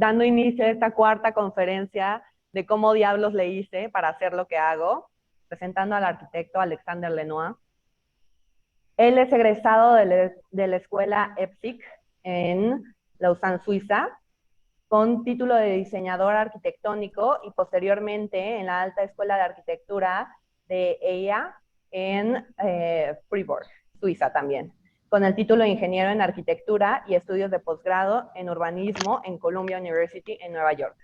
dando inicio a esta cuarta conferencia de cómo diablos le hice para hacer lo que hago, presentando al arquitecto Alexander Lenoir. Él es egresado de la escuela EPSIC en Lausanne, Suiza, con título de diseñador arquitectónico y posteriormente en la Alta Escuela de Arquitectura de EIA en Fribourg, Suiza también, con el título de ingeniero en arquitectura y estudios de posgrado en urbanismo en Columbia University en Nueva York.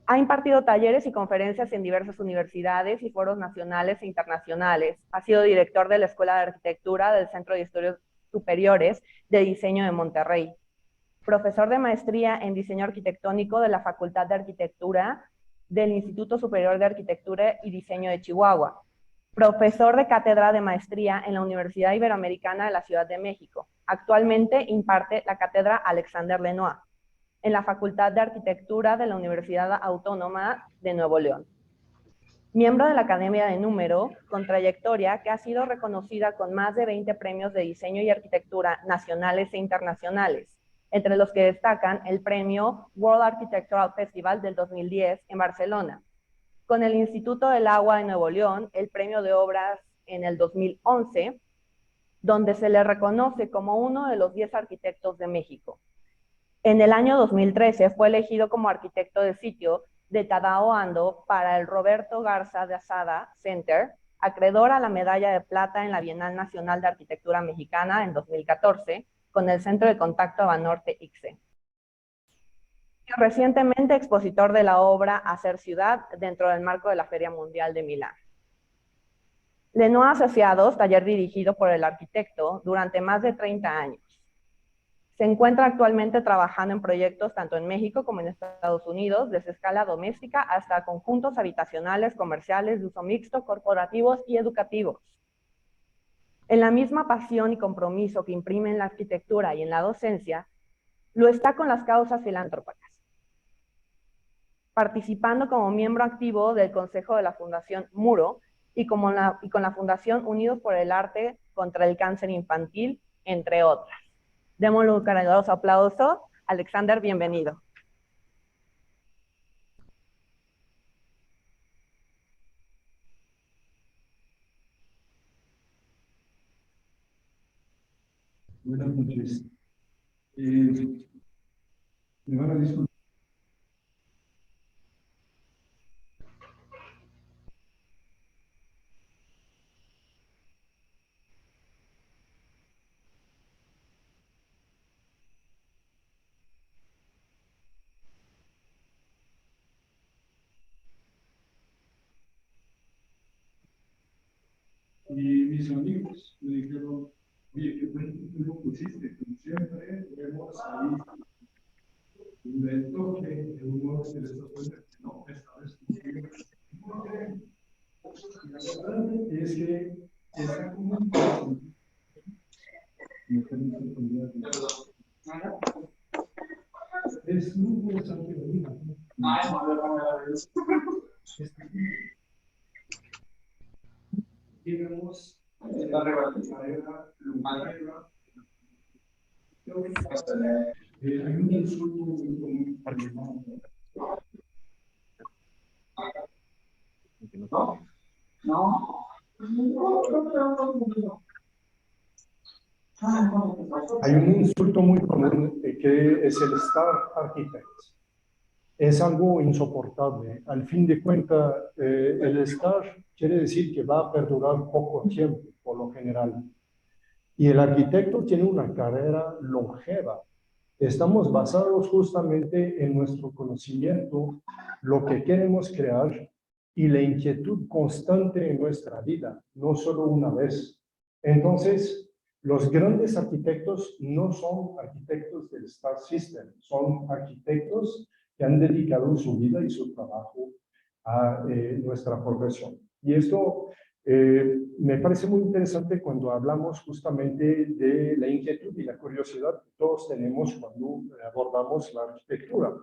Ha impartido talleres y conferencias en diversas universidades y foros nacionales e internacionales. Ha sido director de la Escuela de Arquitectura del Centro de Estudios Superiores de Diseño de Monterrey. Profesor de maestría en diseño arquitectónico de la Facultad de Arquitectura del Instituto Superior de Arquitectura y Diseño de Chihuahua. Profesor de cátedra de maestría en la Universidad Iberoamericana de la Ciudad de México. Actualmente imparte la cátedra Alexander Lenoir en la Facultad de Arquitectura de la Universidad Autónoma de Nuevo León. Miembro de la Academia de Número, con trayectoria que ha sido reconocida con más de 20 premios de diseño y arquitectura nacionales e internacionales, entre los que destacan el premio World Architectural Festival del 2010 en Barcelona, con el Instituto del Agua de Nuevo León, el premio de obras en el 2011, donde se le reconoce como uno de los 10 arquitectos de México. En el año 2013 fue elegido como arquitecto de sitio de Tadao Ando para el Roberto Garza de Asada Center, acreedor a la medalla de plata en la Bienal Nacional de Arquitectura Mexicana en 2014, con el Centro de Contacto Banorte ICSE. Recientemente expositor de la obra Hacer Ciudad dentro del marco de la Feria Mundial de Milán. Lenoir Asociados, taller dirigido por el arquitecto durante más de 30 años. Se encuentra actualmente trabajando en proyectos tanto en México como en Estados Unidos, desde escala doméstica hasta conjuntos habitacionales, comerciales, de uso mixto, corporativos y educativos. En la misma pasión y compromiso que imprime en la arquitectura y en la docencia, lo está con las causas filantrópicas, participando como miembro activo del Consejo de la Fundación Muro y con la Fundación Unidos por el Arte contra el Cáncer Infantil, entre otras. Démosle un caluroso aplauso. Alexander, bienvenido. Buenas noches. Me van a disculpar. Y mis amigos me dijeron, oye, qué bueno que tú lo pusiste, como siempre, vemos ahí un toque de uno de estos puentes, no, esta vez porque la verdad es que esta comunicación me permite cambiar es muy interesante venir aquí. Y vemos la regla lumbrera. Hay un insulto muy común. Hay un insulto muy común que es el Star Architect. Es algo insoportable. Al fin de cuentas, el Star quiere decir que va a perdurar poco tiempo, por lo general. Y el arquitecto tiene una carrera longeva. Estamos basados justamente en nuestro conocimiento, lo que queremos crear y la inquietud constante en nuestra vida, no solo una vez. Entonces, los grandes arquitectos no son arquitectos del Star System, son arquitectos que han dedicado su vida y su trabajo a nuestra profesión. Y esto me parece muy interesante cuando hablamos justamente de la inquietud y la curiosidad que todos tenemos cuando abordamos la arquitectura.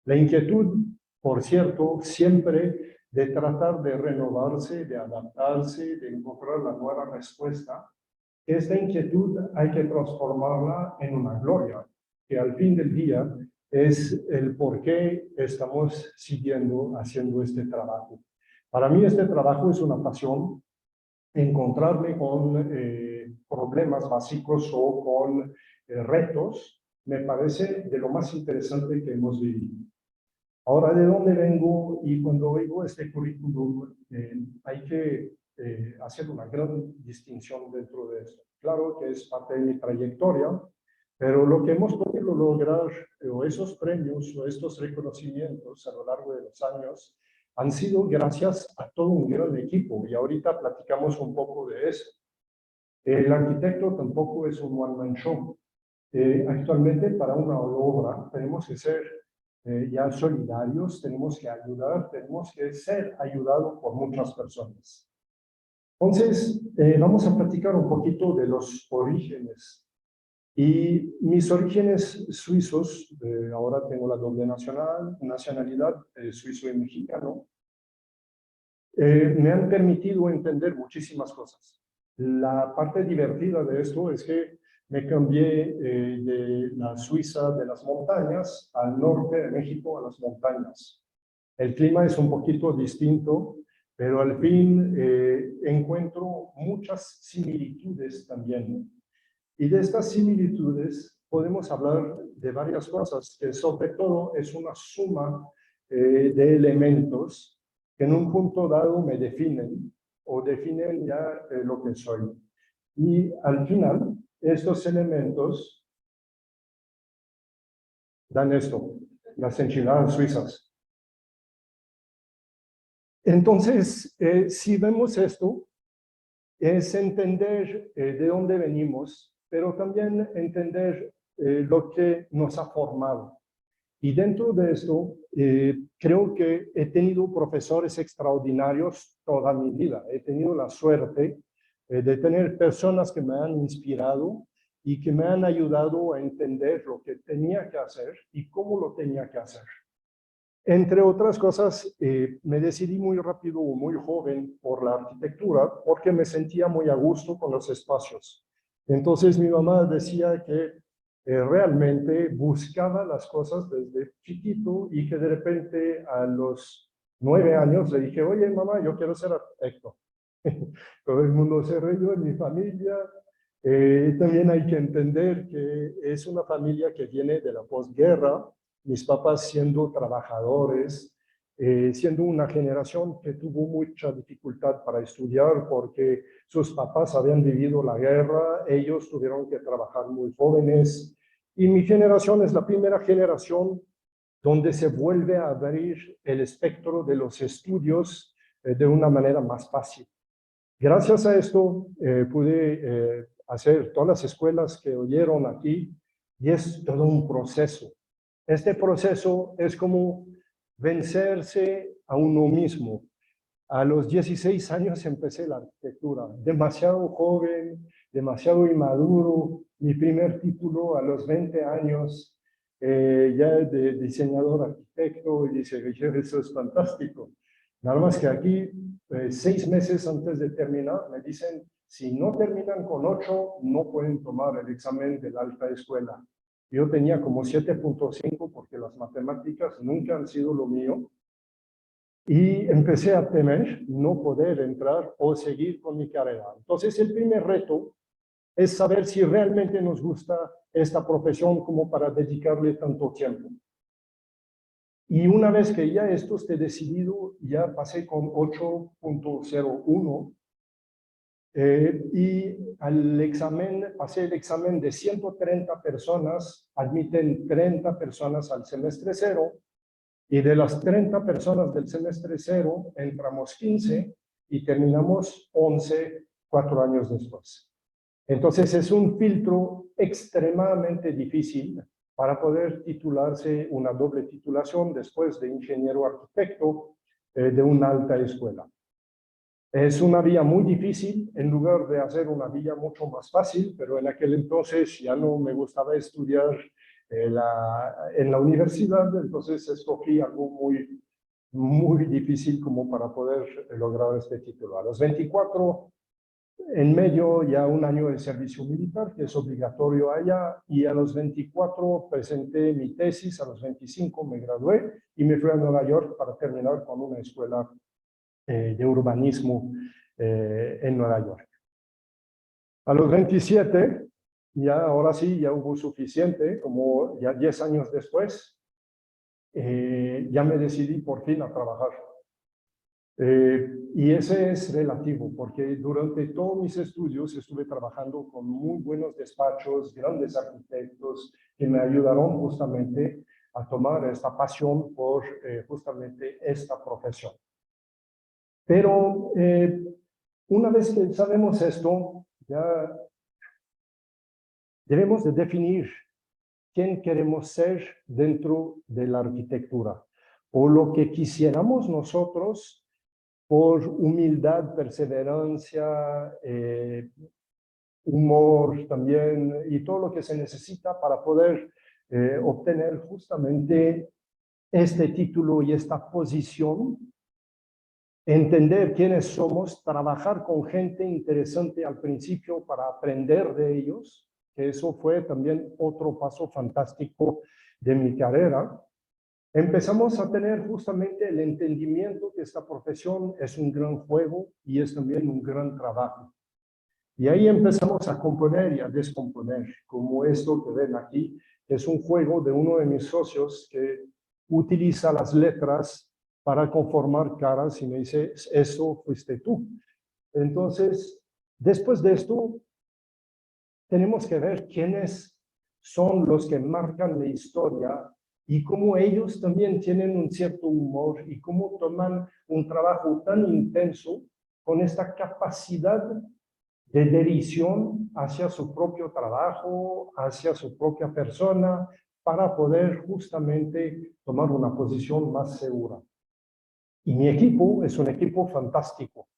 La inquietud, por cierto, siempre de tratar de renovarse, de adaptarse, de encontrar la nueva respuesta. Esta inquietud hay que transformarla en una gloria. que al fin del día es el por qué estamos siguiendo haciendo este trabajo. Para mí este trabajo es una pasión, encontrarme con problemas básicos o con retos, me parece de lo más interesante que hemos vivido. Ahora, ¿de dónde vengo? Y cuando oigo este currículum, hay que hacer una gran distinción dentro de esto. Claro que es parte de mi trayectoria, pero lo que hemos podido lograr, o esos premios, o estos reconocimientos a lo largo de los años, han sido gracias a todo un gran equipo, y ahorita platicamos un poco de eso. El arquitecto tampoco es un one-man show. Actualmente, para una obra, tenemos que ser ya solidarios, tenemos que ayudar, tenemos que ser ayudados por muchas personas. Entonces, vamos a platicar un poquito de los orígenes. Y mis orígenes suizos, ahora tengo la doble nacionalidad, suizo y mexicano, me han permitido entender muchísimas cosas. La parte divertida de esto es que me cambié de la Suiza de las montañas al norte de México a las montañas. El clima es un poquito distinto, pero al fin encuentro muchas similitudes también. Y de estas similitudes podemos hablar de varias cosas, que sobre todo es una suma de elementos que en un punto dado me definen o definen ya lo que soy. Y al final, estos elementos dan esto, las enchiladas suizas. Entonces, si vemos esto, es entender de dónde venimos, pero también entender lo que nos ha formado. Y dentro de esto, creo que he tenido profesores extraordinarios toda mi vida. He tenido la suerte de tener personas que me han inspirado y que me han ayudado a entender lo que tenía que hacer y cómo lo tenía que hacer. Entre otras cosas, me decidí muy rápido, muy joven, por la arquitectura, porque me sentía muy a gusto con los espacios. Entonces mi mamá decía que realmente buscaba las cosas desde chiquito y que de repente a los 9 años le dije, oye mamá, yo quiero ser arquitecto. Todo el mundo se rió en mi familia. También hay que entender que es una familia que viene de la posguerra, mis papás siendo trabajadores, siendo una generación que tuvo mucha dificultad para estudiar porque sus papás habían vivido la guerra, ellos tuvieron que trabajar muy jóvenes, y mi generación es la primera generación donde se vuelve a abrir el espectro de los estudios de una manera más fácil. Gracias a esto pude hacer todas las escuelas que oyeron aquí, y es todo un proceso. Este proceso es como vencerse a uno mismo. A los 16 años empecé la arquitectura, demasiado joven, demasiado inmaduro. Mi primer título a los 20 años, ya de diseñador arquitecto, y dice, eso es fantástico. Nada más que aquí, 6 meses antes de terminar, me dicen, si no terminan con 8, no pueden tomar el examen de la alta escuela. Yo tenía como 7.5 porque las matemáticas nunca han sido lo mío. Y empecé a temer no poder entrar o seguir con mi carrera. Entonces, el primer reto es saber si realmente nos gusta esta profesión como para dedicarle tanto tiempo. Y una vez que ya esto esté decidido, ya pasé con 8.01 y pasé el examen de 130 personas, admiten 30 personas al semestre 0, y de las 30 personas del semestre 0 entramos 15 y terminamos 11 4 años después. Entonces es un filtro extremadamente difícil para poder titularse una doble titulación después de ingeniero arquitecto de una alta escuela. Es una vía muy difícil en lugar de hacer una vía mucho más fácil, pero en aquel entonces ya no me gustaba estudiar en la universidad, entonces escogí algo muy difícil como para poder lograr este título. A los 24 en medio ya un año de servicio militar, que es obligatorio allá, y a los 24 presenté mi tesis, a los 25 me gradué y me fui a Nueva York para terminar con una escuela de urbanismo en Nueva York. A los 27, ya ahora sí, ya hubo suficiente, como ya 10 años después, ya me decidí por fin a trabajar. Y ese es relativo, porque durante todos mis estudios estuve trabajando con muy buenos despachos, grandes arquitectos, que me ayudaron justamente a tomar esta pasión por justamente esta profesión. Pero una vez que sabemos esto, ya debemos de definir quién queremos ser dentro de la arquitectura, o lo que quisiéramos nosotros por humildad, perseverancia, humor también, y todo lo que se necesita para poder obtener justamente este título y esta posición, entender quiénes somos, trabajar con gente interesante al principio para aprender de ellos, que eso fue también otro paso fantástico de mi carrera. Empezamos a tener justamente el entendimiento que esta profesión es un gran juego y es también un gran trabajo. Y ahí empezamos a componer y a descomponer, como esto que ven aquí, que es un juego de uno de mis socios que utiliza las letras para conformar caras y me dice, eso fuiste tú. Entonces, después de esto, tenemos que ver quiénes son los que marcan la historia y cómo ellos también tienen un cierto humor y cómo toman un trabajo tan intenso con esta capacidad de dedición hacia su propio trabajo, hacia su propia persona, para poder justamente tomar una posición más segura. Y mi equipo es un equipo fantástico.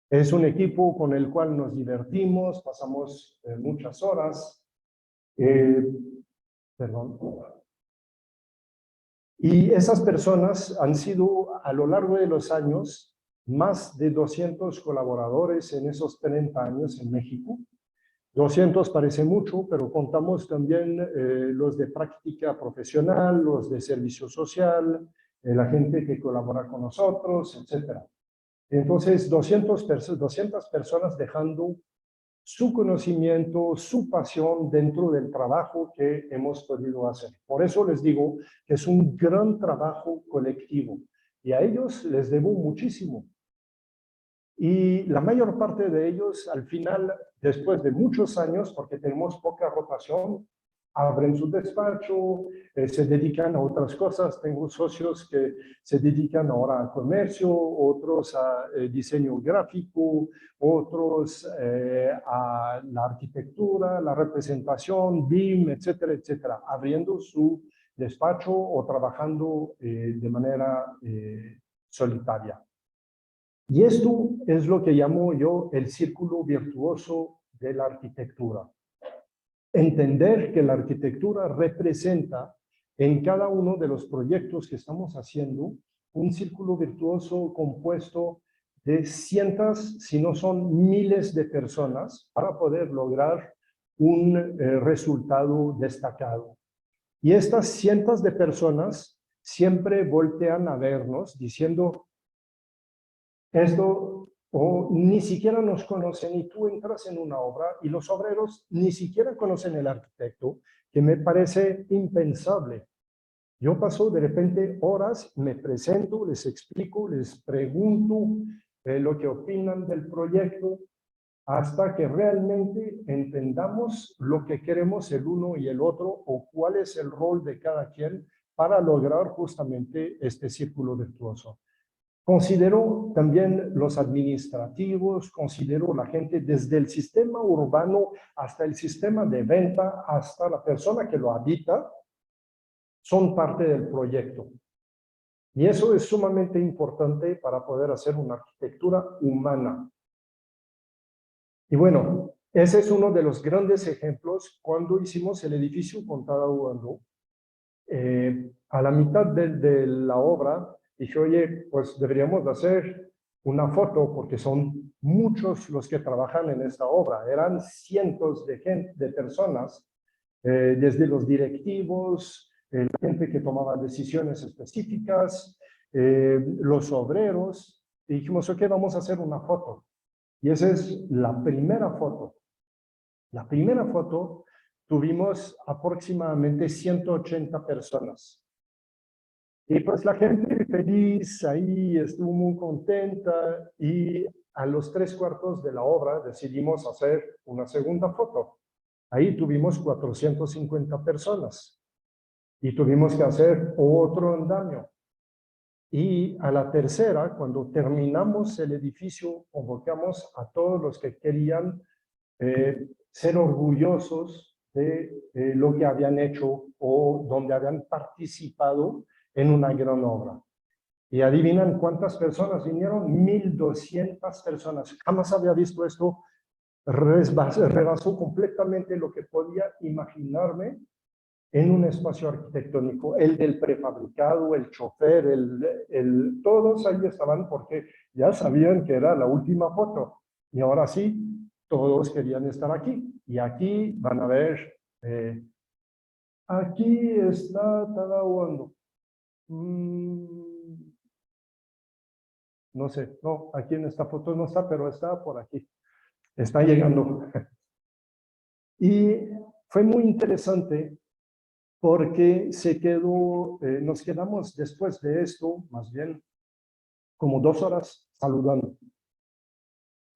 Es un equipo con el cual nos divertimos, pasamos muchas horas. Perdón. Y esas personas han sido a lo largo de los años más de 200 colaboradores en esos 30 años en México. 200 parece mucho, pero contamos también los de práctica profesional, los de servicio social, la gente que colabora con nosotros, etc. Entonces, 200 personas dejando su conocimiento, su pasión dentro del trabajo que hemos podido hacer. Por eso les digo que es un gran trabajo colectivo y a ellos les debo muchísimo. Y la mayor parte de ellos, al final, después de muchos años, porque tenemos poca rotación, abren su despacho, se dedican a otras cosas. Tengo socios que se dedican ahora al comercio, otros a diseño gráfico, otros a la arquitectura, la representación, BIM, etcétera, etcétera, abriendo su despacho o trabajando de manera solitaria. Y esto es lo que llamo yo el círculo virtuoso de la arquitectura. Entender que la arquitectura representa en cada uno de los proyectos que estamos haciendo un círculo virtuoso compuesto de cientos, si no son miles de personas para poder lograr un resultado destacado. Y estas cientos de personas siempre voltean a vernos diciendo, esto o ni siquiera nos conocen y tú entras en una obra y los obreros ni siquiera conocen el arquitecto, que me parece impensable. Yo paso de repente horas, me presento, les explico, les pregunto lo que opinan del proyecto, hasta que realmente entendamos lo que queremos el uno y el otro o cuál es el rol de cada quien para lograr justamente este círculo virtuoso. Considero también los administrativos, considero la gente desde el sistema urbano hasta el sistema de venta, hasta la persona que lo habita, son parte del proyecto. Y eso es sumamente importante para poder hacer una arquitectura humana. Y bueno, ese es uno de los grandes ejemplos cuando hicimos el edificio con Tadao. A la mitad de la obra, dije, oye, pues deberíamos hacer una foto, porque son muchos los que trabajan en esta obra. Eran cientos de personas, desde los directivos, la gente que tomaba decisiones específicas, los obreros. Y dijimos, ok, vamos a hacer una foto. Y esa es la primera foto. La primera foto tuvimos aproximadamente 180 personas. Y pues la gente feliz ahí estuvo muy contenta y a los 3/4 de la obra decidimos hacer una segunda foto. Ahí tuvimos 450 personas y tuvimos que hacer otro andamio. Y a la tercera, cuando terminamos el edificio, convocamos a todos los que querían ser orgullosos de lo que habían hecho o donde habían participado en una gran obra. Y adivinan cuántas personas vinieron, 1,200 personas. Jamás había visto esto, rebasó completamente lo que podía imaginarme en un espacio arquitectónico. El del prefabricado, el chofer, todos ahí estaban porque ya sabían que era la última foto. Y ahora sí, todos querían estar aquí. Y aquí van a ver, aquí está Tadawando. No sé, no, aquí en esta foto no está, pero está por aquí. Está llegando. Y fue muy interesante porque nos quedamos después de esto, más bien, como 2 horas saludando.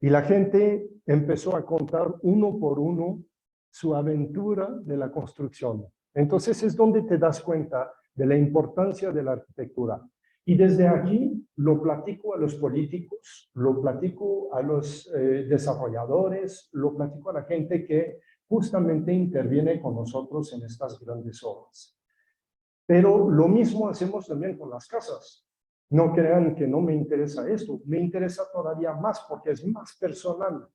Y la gente empezó a contar uno por uno su aventura de la construcción. Entonces es donde te das cuenta de la importancia de la arquitectura. Y desde aquí lo platico a los políticos, lo platico a los desarrolladores, lo platico a la gente que justamente interviene con nosotros en estas grandes obras. Pero lo mismo hacemos también con las casas. No crean que no me interesa esto, me interesa todavía más porque es más personal.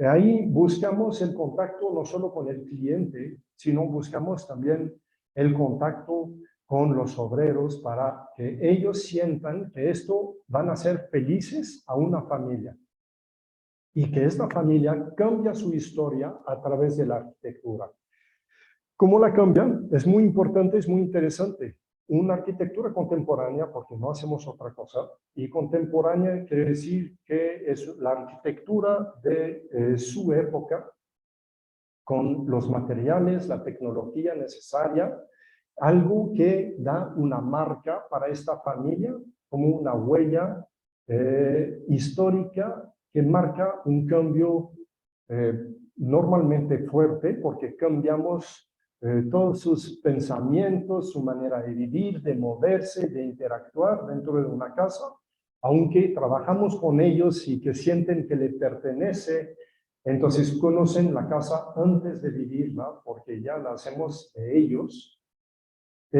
Ahí buscamos el contacto no solo con el cliente, sino buscamos también el contacto con los obreros para que ellos sientan que esto van a ser felices a una familia y que esta familia cambia su historia a través de la arquitectura. ¿Cómo la cambian? Es muy importante, es muy interesante. Una arquitectura contemporánea, porque no hacemos otra cosa, y contemporánea quiere decir que es la arquitectura de su época, con los materiales, la tecnología necesaria, algo que da una marca para esta familia, como una huella histórica que marca un cambio normalmente fuerte, porque cambiamos todos sus pensamientos, su manera de vivir, de moverse, de interactuar dentro de una casa, aunque trabajamos con ellos y que sienten que le pertenece, entonces conocen la casa antes de vivirla, porque ya la hacemos de ellos,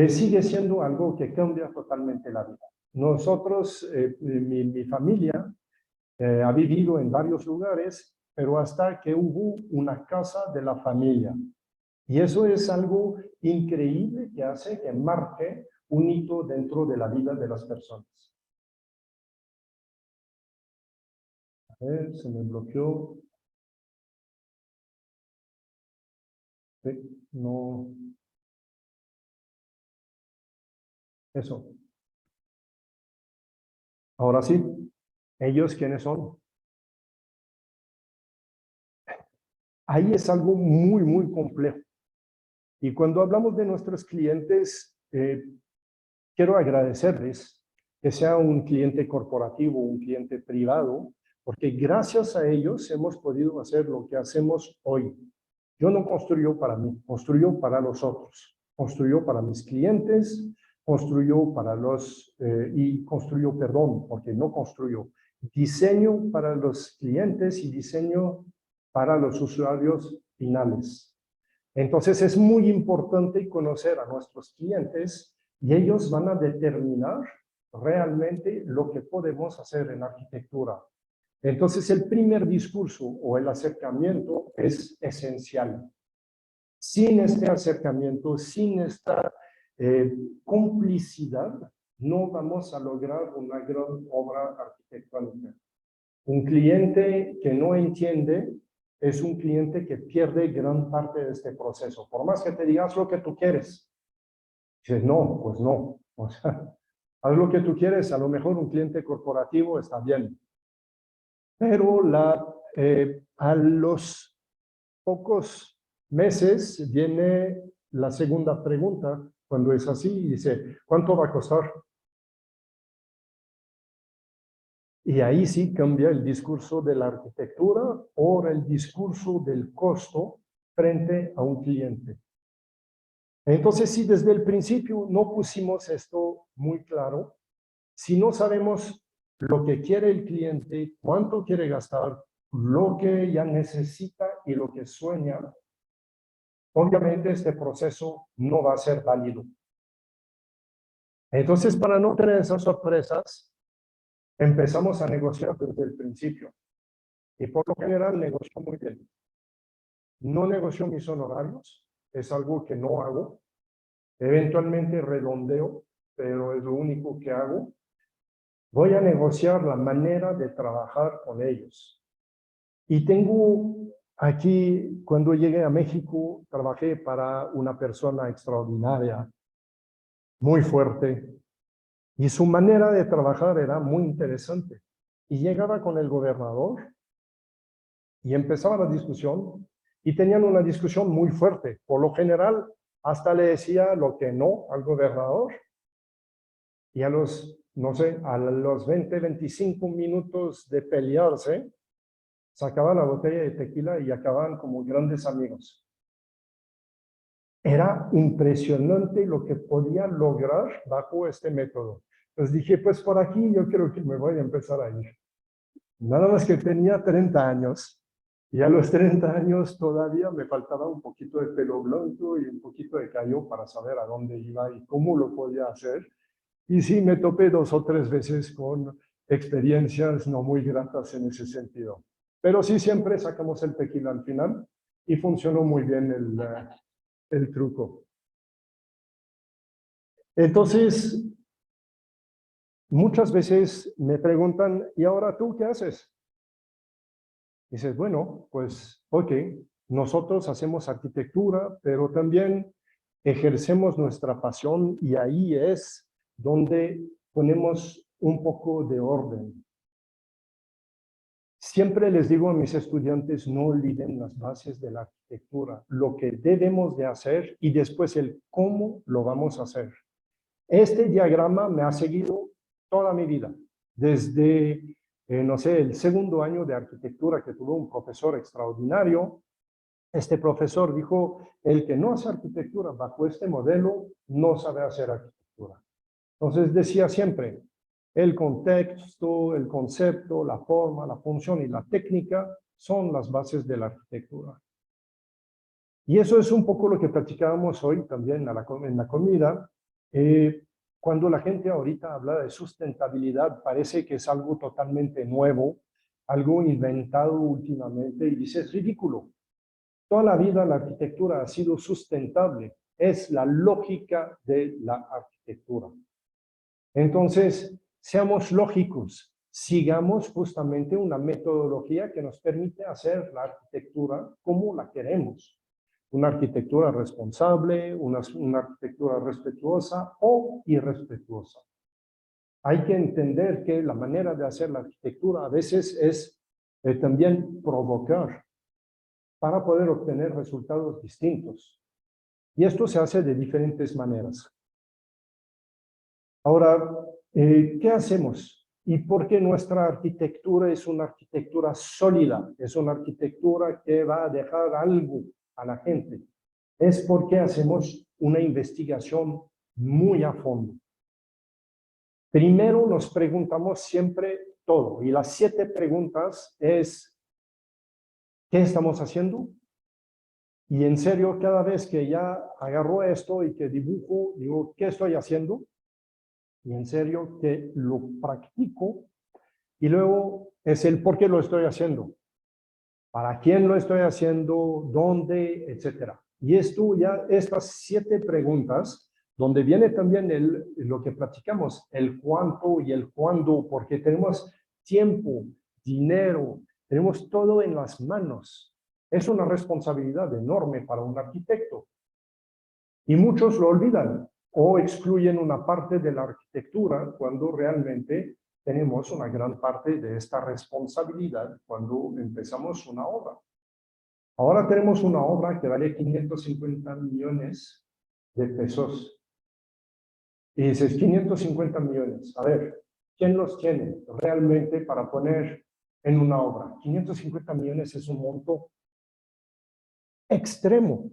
sigue siendo algo que cambia totalmente la vida. Nosotros, mi familia, ha vivido en varios lugares, pero hasta que hubo una casa de la familia. Y eso es algo increíble que hace que marque un hito dentro de la vida de las personas. A ver, se me bloqueó. Sí, no. Eso. Ahora sí, ¿ellos quiénes son? Ahí es algo muy, muy complejo. Y cuando hablamos de nuestros clientes, quiero agradecerles que sea un cliente corporativo, un cliente privado, porque gracias a ellos hemos podido hacer lo que hacemos hoy. Yo no construyo para mí, construyo para los otros, construyo para mis clientes, construyo para porque no construyo, diseño para los clientes y diseño para los usuarios finales. Entonces es muy importante conocer a nuestros clientes y ellos van a determinar realmente lo que podemos hacer en arquitectura. Entonces el primer discurso o el acercamiento es esencial. Sin este acercamiento, sin esta complicidad, no vamos a lograr una gran obra arquitectónica. Un cliente que no entiende es un cliente que pierde gran parte de este proceso. Por más que te digas lo que tú quieres, dices, no, pues no. O sea, haz lo que tú quieres, a lo mejor un cliente corporativo está bien. Pero a los pocos meses viene la segunda pregunta, cuando es así, y dice, ¿cuánto va a costar? Y ahí sí cambia el discurso de la arquitectura por el discurso del costo frente a un cliente. Entonces, si desde el principio no pusimos esto muy claro, si no sabemos lo que quiere el cliente, cuánto quiere gastar, lo que ya necesita y lo que sueña, obviamente este proceso no va a ser válido. Entonces, para no tener esas sorpresas, empezamos a negociar desde el principio. Y por lo general negocio muy bien. No negocio mis honorarios, es algo que no hago. Eventualmente redondeo, pero es lo único que hago. Voy a negociar la manera de trabajar con ellos. Y tengo aquí, cuando llegué a México, trabajé para una persona extraordinaria, muy fuerte, y su manera de trabajar era muy interesante. Y llegaba con el gobernador y empezaba la discusión y tenían una discusión muy fuerte. Por lo general, hasta le decía lo que no al gobernador y a los, no sé, a los 20, 25 minutos de pelearse, sacaban la botella de tequila y acababan como grandes amigos. Era impresionante lo que podía lograr bajo este método. Entonces dije, pues por aquí yo creo que me voy a empezar a ir. Nada más que tenía 30 años y a los 30 años todavía me faltaba un poquito de pelo blanco y un poquito de cabello para saber a dónde iba y cómo lo podía hacer. Y sí, me topé 2 o 3 veces con experiencias no muy gratas en ese sentido. Pero sí, siempre sacamos el tequila al final y funcionó muy bien el truco. Entonces, muchas veces me preguntan, ¿y ahora tú qué haces? Dices, bueno, pues, ok, nosotros hacemos arquitectura, pero también ejercemos nuestra pasión y ahí es donde ponemos un poco de orden. Siempre les digo a mis estudiantes, no olviden las bases de la arquitectura, lo que debemos de hacer y después el cómo lo vamos a hacer. Este diagrama me ha seguido toda mi vida, desde, no sé, el segundo año de arquitectura que tuve un profesor extraordinario. Este profesor dijo, el que no hace arquitectura bajo este modelo no sabe hacer arquitectura. Entonces decía siempre, el contexto, el concepto, la forma, la función y la técnica son las bases de la arquitectura. Y eso es un poco lo que platicábamos hoy también en la comida. Cuando la gente ahorita habla de sustentabilidad, parece que es algo totalmente nuevo, algo inventado últimamente, y dice, es ridículo. Toda la vida la arquitectura ha sido sustentable. Es la lógica de la arquitectura. Entonces, seamos lógicos, sigamos justamente una metodología que nos permite hacer la arquitectura como la queremos. Una arquitectura responsable, una arquitectura respetuosa o irrespetuosa. Hay que entender que la manera de hacer la arquitectura a veces es también provocar para poder obtener resultados distintos. Y esto se hace de diferentes maneras. Ahora, ¿qué hacemos? ¿Y por qué nuestra arquitectura es una arquitectura sólida? Es una arquitectura que va a dejar algo a la gente. Es porque hacemos una investigación muy a fondo. Primero nos preguntamos siempre todo. Y las 7 preguntas es, ¿qué estamos haciendo? Y en serio, cada vez que ya agarro esto y que dibujo, digo, ¿qué estoy haciendo? Y en serio, que lo practico. Y luego es el por qué lo estoy haciendo. ¿Para quién lo estoy haciendo? ¿Dónde? Etcétera. Y esto ya, estas 7 preguntas donde viene también lo que platicamos, el cuánto y el cuándo, porque tenemos tiempo, dinero, tenemos todo en las manos. Es una responsabilidad enorme para un arquitecto. Y muchos lo olvidan o excluyen una parte de la arquitectura cuando realmente tenemos una gran parte de esta responsabilidad cuando empezamos una obra. Ahora tenemos una obra que vale 550 millones de pesos. Y dices, 550 millones. A ver, ¿quién los tiene realmente para poner en una obra? 550 millones es un monto extremo.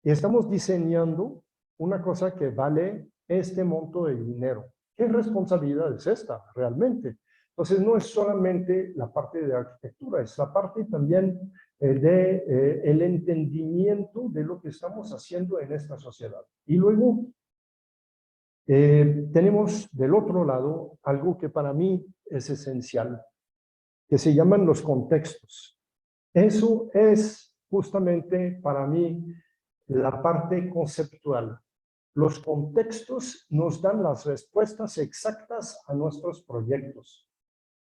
Y estamos diseñando una cosa que vale este monto de dinero. ¿Qué responsabilidad es esta realmente? Entonces, no es solamente la parte de arquitectura, es la parte también el entendimiento de lo que estamos haciendo en esta sociedad. Y luego, tenemos del otro lado algo que para mí es esencial, que se llaman los contextos. Eso es justamente para mí la parte conceptual. Los contextos nos dan las respuestas exactas a nuestros proyectos.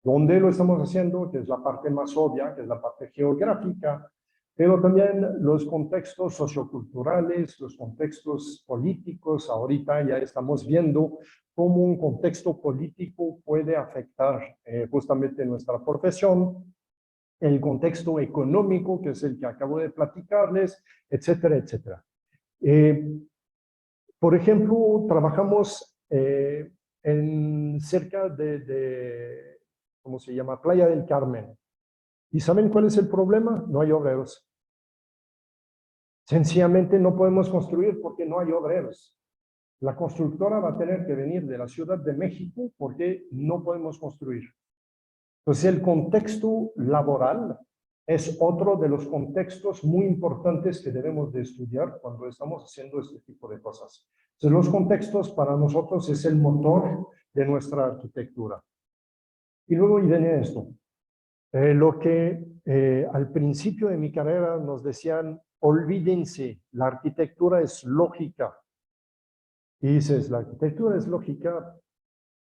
¿Dónde lo estamos haciendo? Que es la parte más obvia, que es la parte geográfica, pero también los contextos socioculturales, los contextos políticos. Ahorita ya estamos viendo cómo un contexto político puede afectar justamente nuestra profesión, el contexto económico, que es el que acabo de platicarles, etcétera, etcétera. Por ejemplo, trabajamos cerca de, ¿cómo se llama? Playa del Carmen. ¿Y saben cuál es el problema? No hay obreros. Sencillamente no podemos construir porque no hay obreros. La constructora va a tener que venir de la Ciudad de México porque no podemos construir. Entonces, el contexto laboral es otro de los contextos muy importantes que debemos de estudiar cuando estamos haciendo este tipo de cosas. Entonces, los contextos para nosotros es el motor de nuestra arquitectura. Y luego viene esto. Lo que al principio de mi carrera nos decían, olvídense, la arquitectura es lógica. Y dices, la arquitectura es lógica,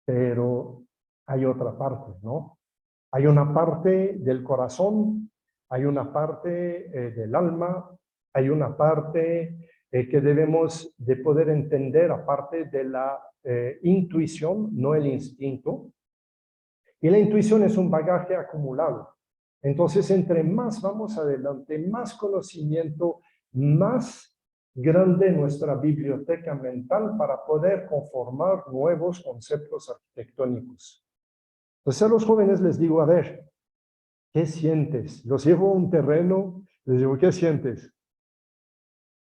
pero hay otra parte, ¿no? Hay una parte del corazón, hay una parte del alma, hay una parte que debemos de poder entender aparte de la intuición, no el instinto. Y la intuición es un bagaje acumulado. Entonces, entre más vamos adelante, más conocimiento, más grande nuestra biblioteca mental para poder conformar nuevos conceptos arquitectónicos. Entonces, a los jóvenes les digo, a ver, ¿qué sientes? Los llevo a un terreno, les digo, ¿qué sientes?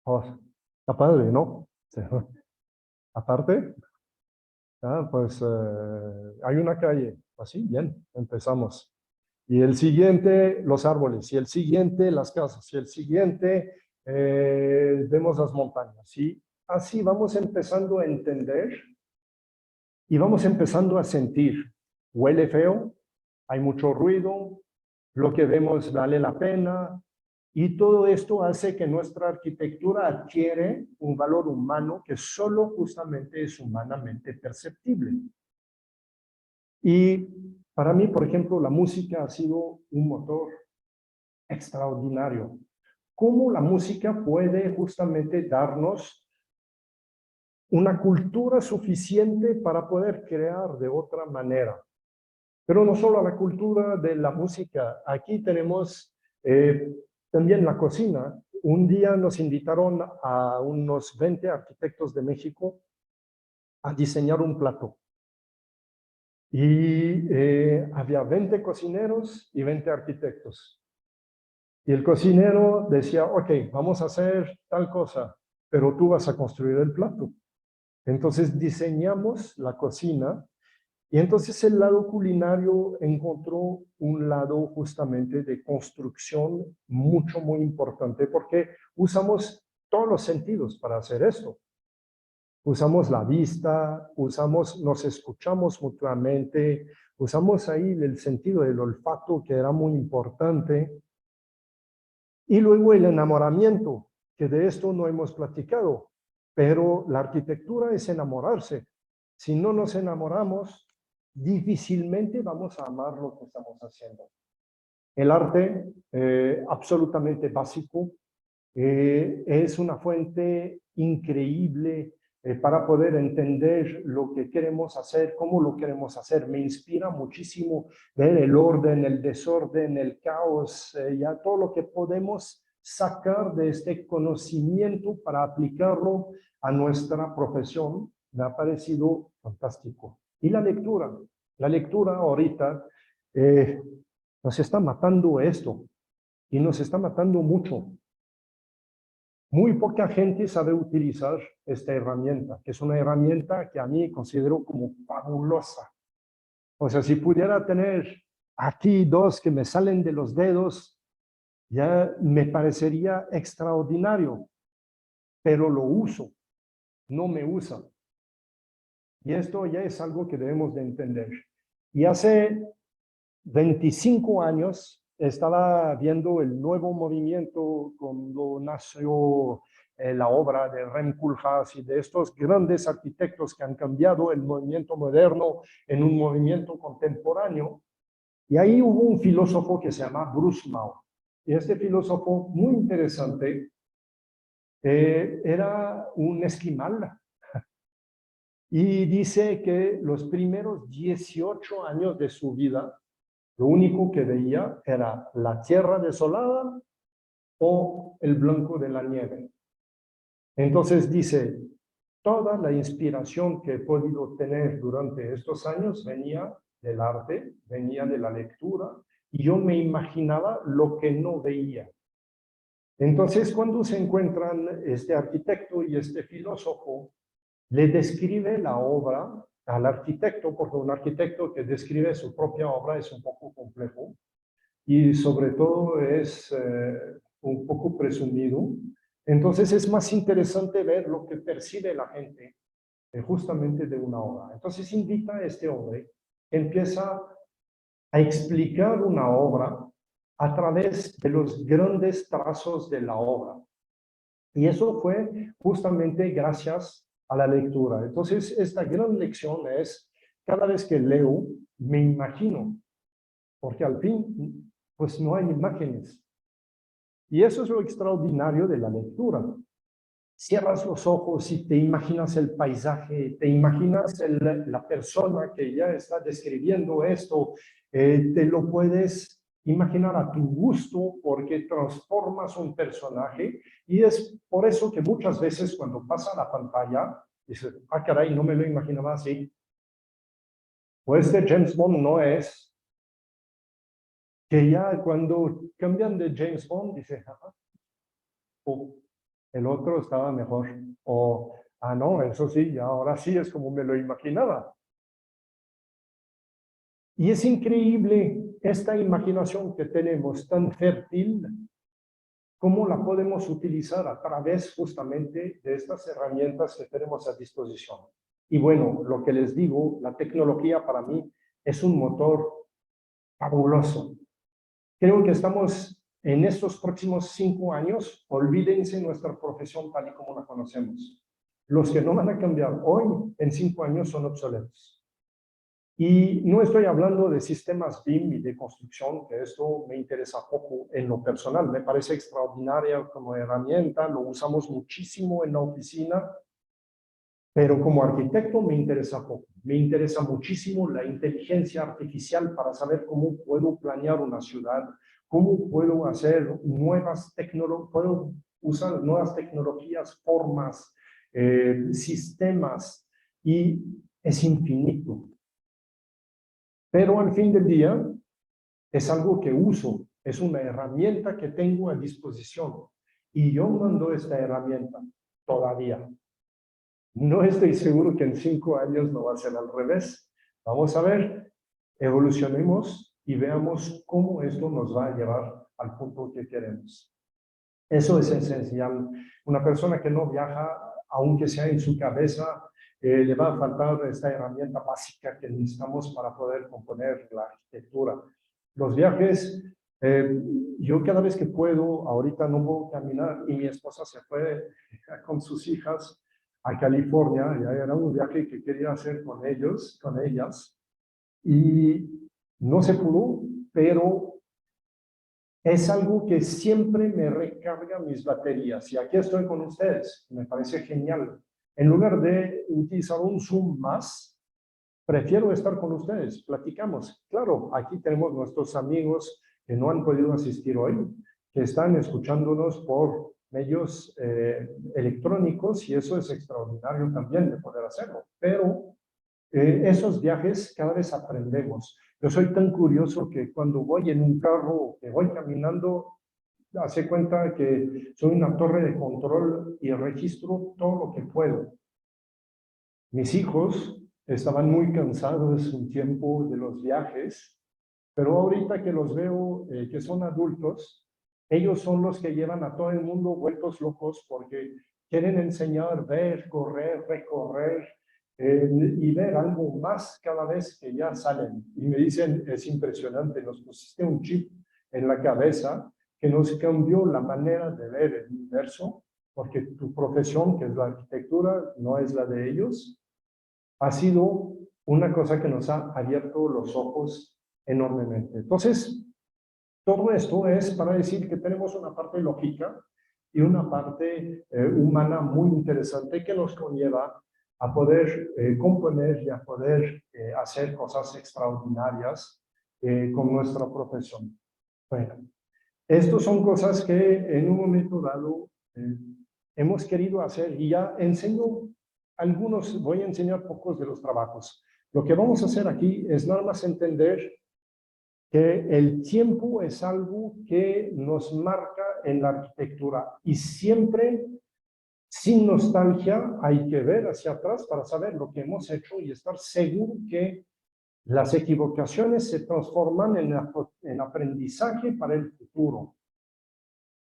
Oh, está padre, ¿no? Aparte, pues hay una calle, así, bien, empezamos. Y el siguiente, los árboles, y el siguiente, las casas, y el siguiente, vemos las montañas. Y así vamos empezando a entender y vamos empezando a sentir. Huele feo, hay mucho ruido, lo que vemos vale la pena, y todo esto hace que nuestra arquitectura adquiere un valor humano que solo justamente es humanamente perceptible. Y para mí, por ejemplo, la música ha sido un motor extraordinario. ¿Cómo la música puede justamente darnos una cultura suficiente para poder crear de otra manera? Pero no solo la cultura de la música. Aquí tenemos también la cocina. Un día nos invitaron a unos 20 arquitectos de México a diseñar un plato. Y había 20 cocineros y 20 arquitectos. Y el cocinero decía, ok, vamos a hacer tal cosa, pero tú vas a construir el plato. Entonces diseñamos la cocina y entonces el lado culinario encontró un lado justamente de construcción muy importante porque usamos todos los sentidos para hacer esto. Usamos la vista, nos escuchamos mutuamente, usamos ahí el sentido del olfato que era muy importante. Y luego el enamoramiento, que de esto no hemos platicado. pero la arquitectura es enamorarse. Si no nos enamoramos, difícilmente vamos a amar lo que estamos haciendo. El arte, absolutamente básico, es una fuente increíble para poder entender lo que queremos hacer, cómo lo queremos hacer. Me inspira muchísimo ver el orden, el desorden, el caos, ya todo lo que podemos sacar de este conocimiento para aplicarlo a nuestra profesión. Me ha parecido fantástico. Y la lectura ahorita nos está matando esto y nos está matando mucho. Muy poca gente sabe utilizar esta herramienta, que es una herramienta que a mí considero como fabulosa. O sea, si pudiera tener aquí dos que me salen de los dedos, ya me parecería extraordinario, pero lo uso, no me usa. Y esto ya es algo que debemos de entender. Y hace 25 años estaba viendo el nuevo movimiento cuando nació la obra de Rem Koolhaas y de estos grandes arquitectos que han cambiado el movimiento moderno en un movimiento contemporáneo. Y ahí hubo un filósofo que se llama Bruce Mau. Y este filósofo, muy interesante, era un esquimal. Y dice que los primeros 18 años de su vida, lo único que veía era la tierra desolada o el blanco de la nieve. Entonces dice, toda la inspiración que he podido tener durante estos años venía del arte, venía de la lectura, y yo me imaginaba lo que no veía. Entonces, cuando se encuentran este arquitecto y este filósofo, le describe la obra al arquitecto, porque un arquitecto que describe su propia obra es un poco complejo y sobre todo es un poco presumido. Entonces es más interesante ver lo que percibe la gente justamente de una obra. Entonces invita a este hombre, empieza a explicar una obra a través de los grandes trazos de la obra. Y eso fue justamente gracias a la lectura. Entonces, esta gran lección es, cada vez que leo, me imagino, porque al fin, pues no hay imágenes. Y eso es lo extraordinario de la lectura. Cierras los ojos y te imaginas el paisaje, te imaginas la persona que ya está describiendo esto, te lo puedes imaginar a tu gusto porque transformas un personaje y es por eso que muchas veces cuando pasa la pantalla, dices, ah caray, no me lo imaginaba así. O este James Bond no es, que ya cuando cambian de James Bond, dices, ajá, oh, el otro estaba mejor. O, ah, no, eso sí, ahora sí es como me lo imaginaba. Y es increíble esta imaginación que tenemos tan fértil, cómo la podemos utilizar a través justamente de estas herramientas que tenemos a disposición. Y bueno, lo que les digo, la tecnología para mí es un motor fabuloso. Creo que estamos en estos próximos 5 años, olvídense nuestra profesión tal y como la conocemos. Los que no van a cambiar hoy, en 5 años, son obsoletos. Y no estoy hablando de sistemas BIM y de construcción, que esto me interesa poco en lo personal. Me parece extraordinaria como herramienta, lo usamos muchísimo en la oficina, pero como arquitecto me interesa poco. Me interesa muchísimo la inteligencia artificial para saber cómo puedo planear una ciudad, cómo puedo hacer nuevas tecnologías, puedo usar nuevas tecnologías, formas, sistemas, y es infinito. Pero al fin del día es algo que uso, es una herramienta que tengo a disposición. Y yo mando esta herramienta todavía. No estoy seguro que en 5 años no va a ser al revés. Vamos a ver, evolucionemos y veamos cómo esto nos va a llevar al punto que queremos. Eso es esencial. Una persona que no viaja, aunque sea en su cabeza, le va a faltar esta herramienta básica que necesitamos para poder componer la arquitectura. Los viajes, yo cada vez que puedo, ahorita no puedo caminar y mi esposa se fue con sus hijas, a California, ya era un viaje que quería hacer con ellos, con ellas, y no se pudo, pero es algo que siempre me recarga mis baterías. Y aquí estoy con ustedes, me parece genial. En lugar de utilizar un Zoom más, prefiero estar con ustedes, platicamos. Claro, aquí tenemos nuestros amigos que no han podido asistir hoy, que están escuchándonos por medios electrónicos, y eso es extraordinario también de poder hacerlo. Pero esos viajes cada vez aprendemos. Yo soy tan curioso que cuando voy en un carro, que voy caminando, hace cuenta que soy una torre de control y registro todo lo que puedo. Mis hijos estaban muy cansados un tiempo de los viajes, pero ahorita que los veo que son adultos, ellos son los que llevan a todo el mundo vueltos locos porque quieren enseñar, ver, correr, recorrer y ver algo más cada vez que ya salen. Y me dicen, es impresionante, nos pusiste un chip en la cabeza que nos cambió la manera de ver el universo, porque tu profesión, que es la arquitectura, no es la de ellos. Ha sido una cosa que nos ha abierto los ojos enormemente. Entonces, todo esto es para decir que tenemos una parte lógica y una parte humana muy interesante que nos conlleva a poder componer y a poder hacer cosas extraordinarias con nuestra profesión. Bueno, estas son cosas que en un momento dado hemos querido hacer, y ya enseño algunos, voy a enseñar pocos de los trabajos. Lo que vamos a hacer aquí es nada más entender que el tiempo es algo que nos marca en la arquitectura, y siempre, sin nostalgia, hay que ver hacia atrás para saber lo que hemos hecho y estar seguro que las equivocaciones se transforman en aprendizaje para el futuro.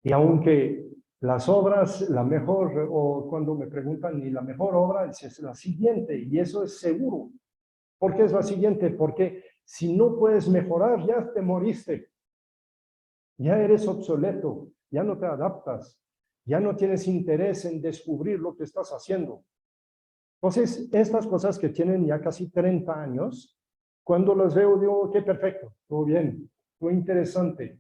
Y aunque las obras, la mejor, o cuando me preguntan, ¿y la mejor obra? Es la siguiente, y eso es seguro. ¿Por qué es la siguiente? Porque si no puedes mejorar, ya te moriste. Ya eres obsoleto, ya no te adaptas, ya no tienes interés en descubrir lo que estás haciendo. Entonces, estas cosas que tienen ya casi 30 años, cuando las veo, digo, qué perfecto, todo bien, todo interesante.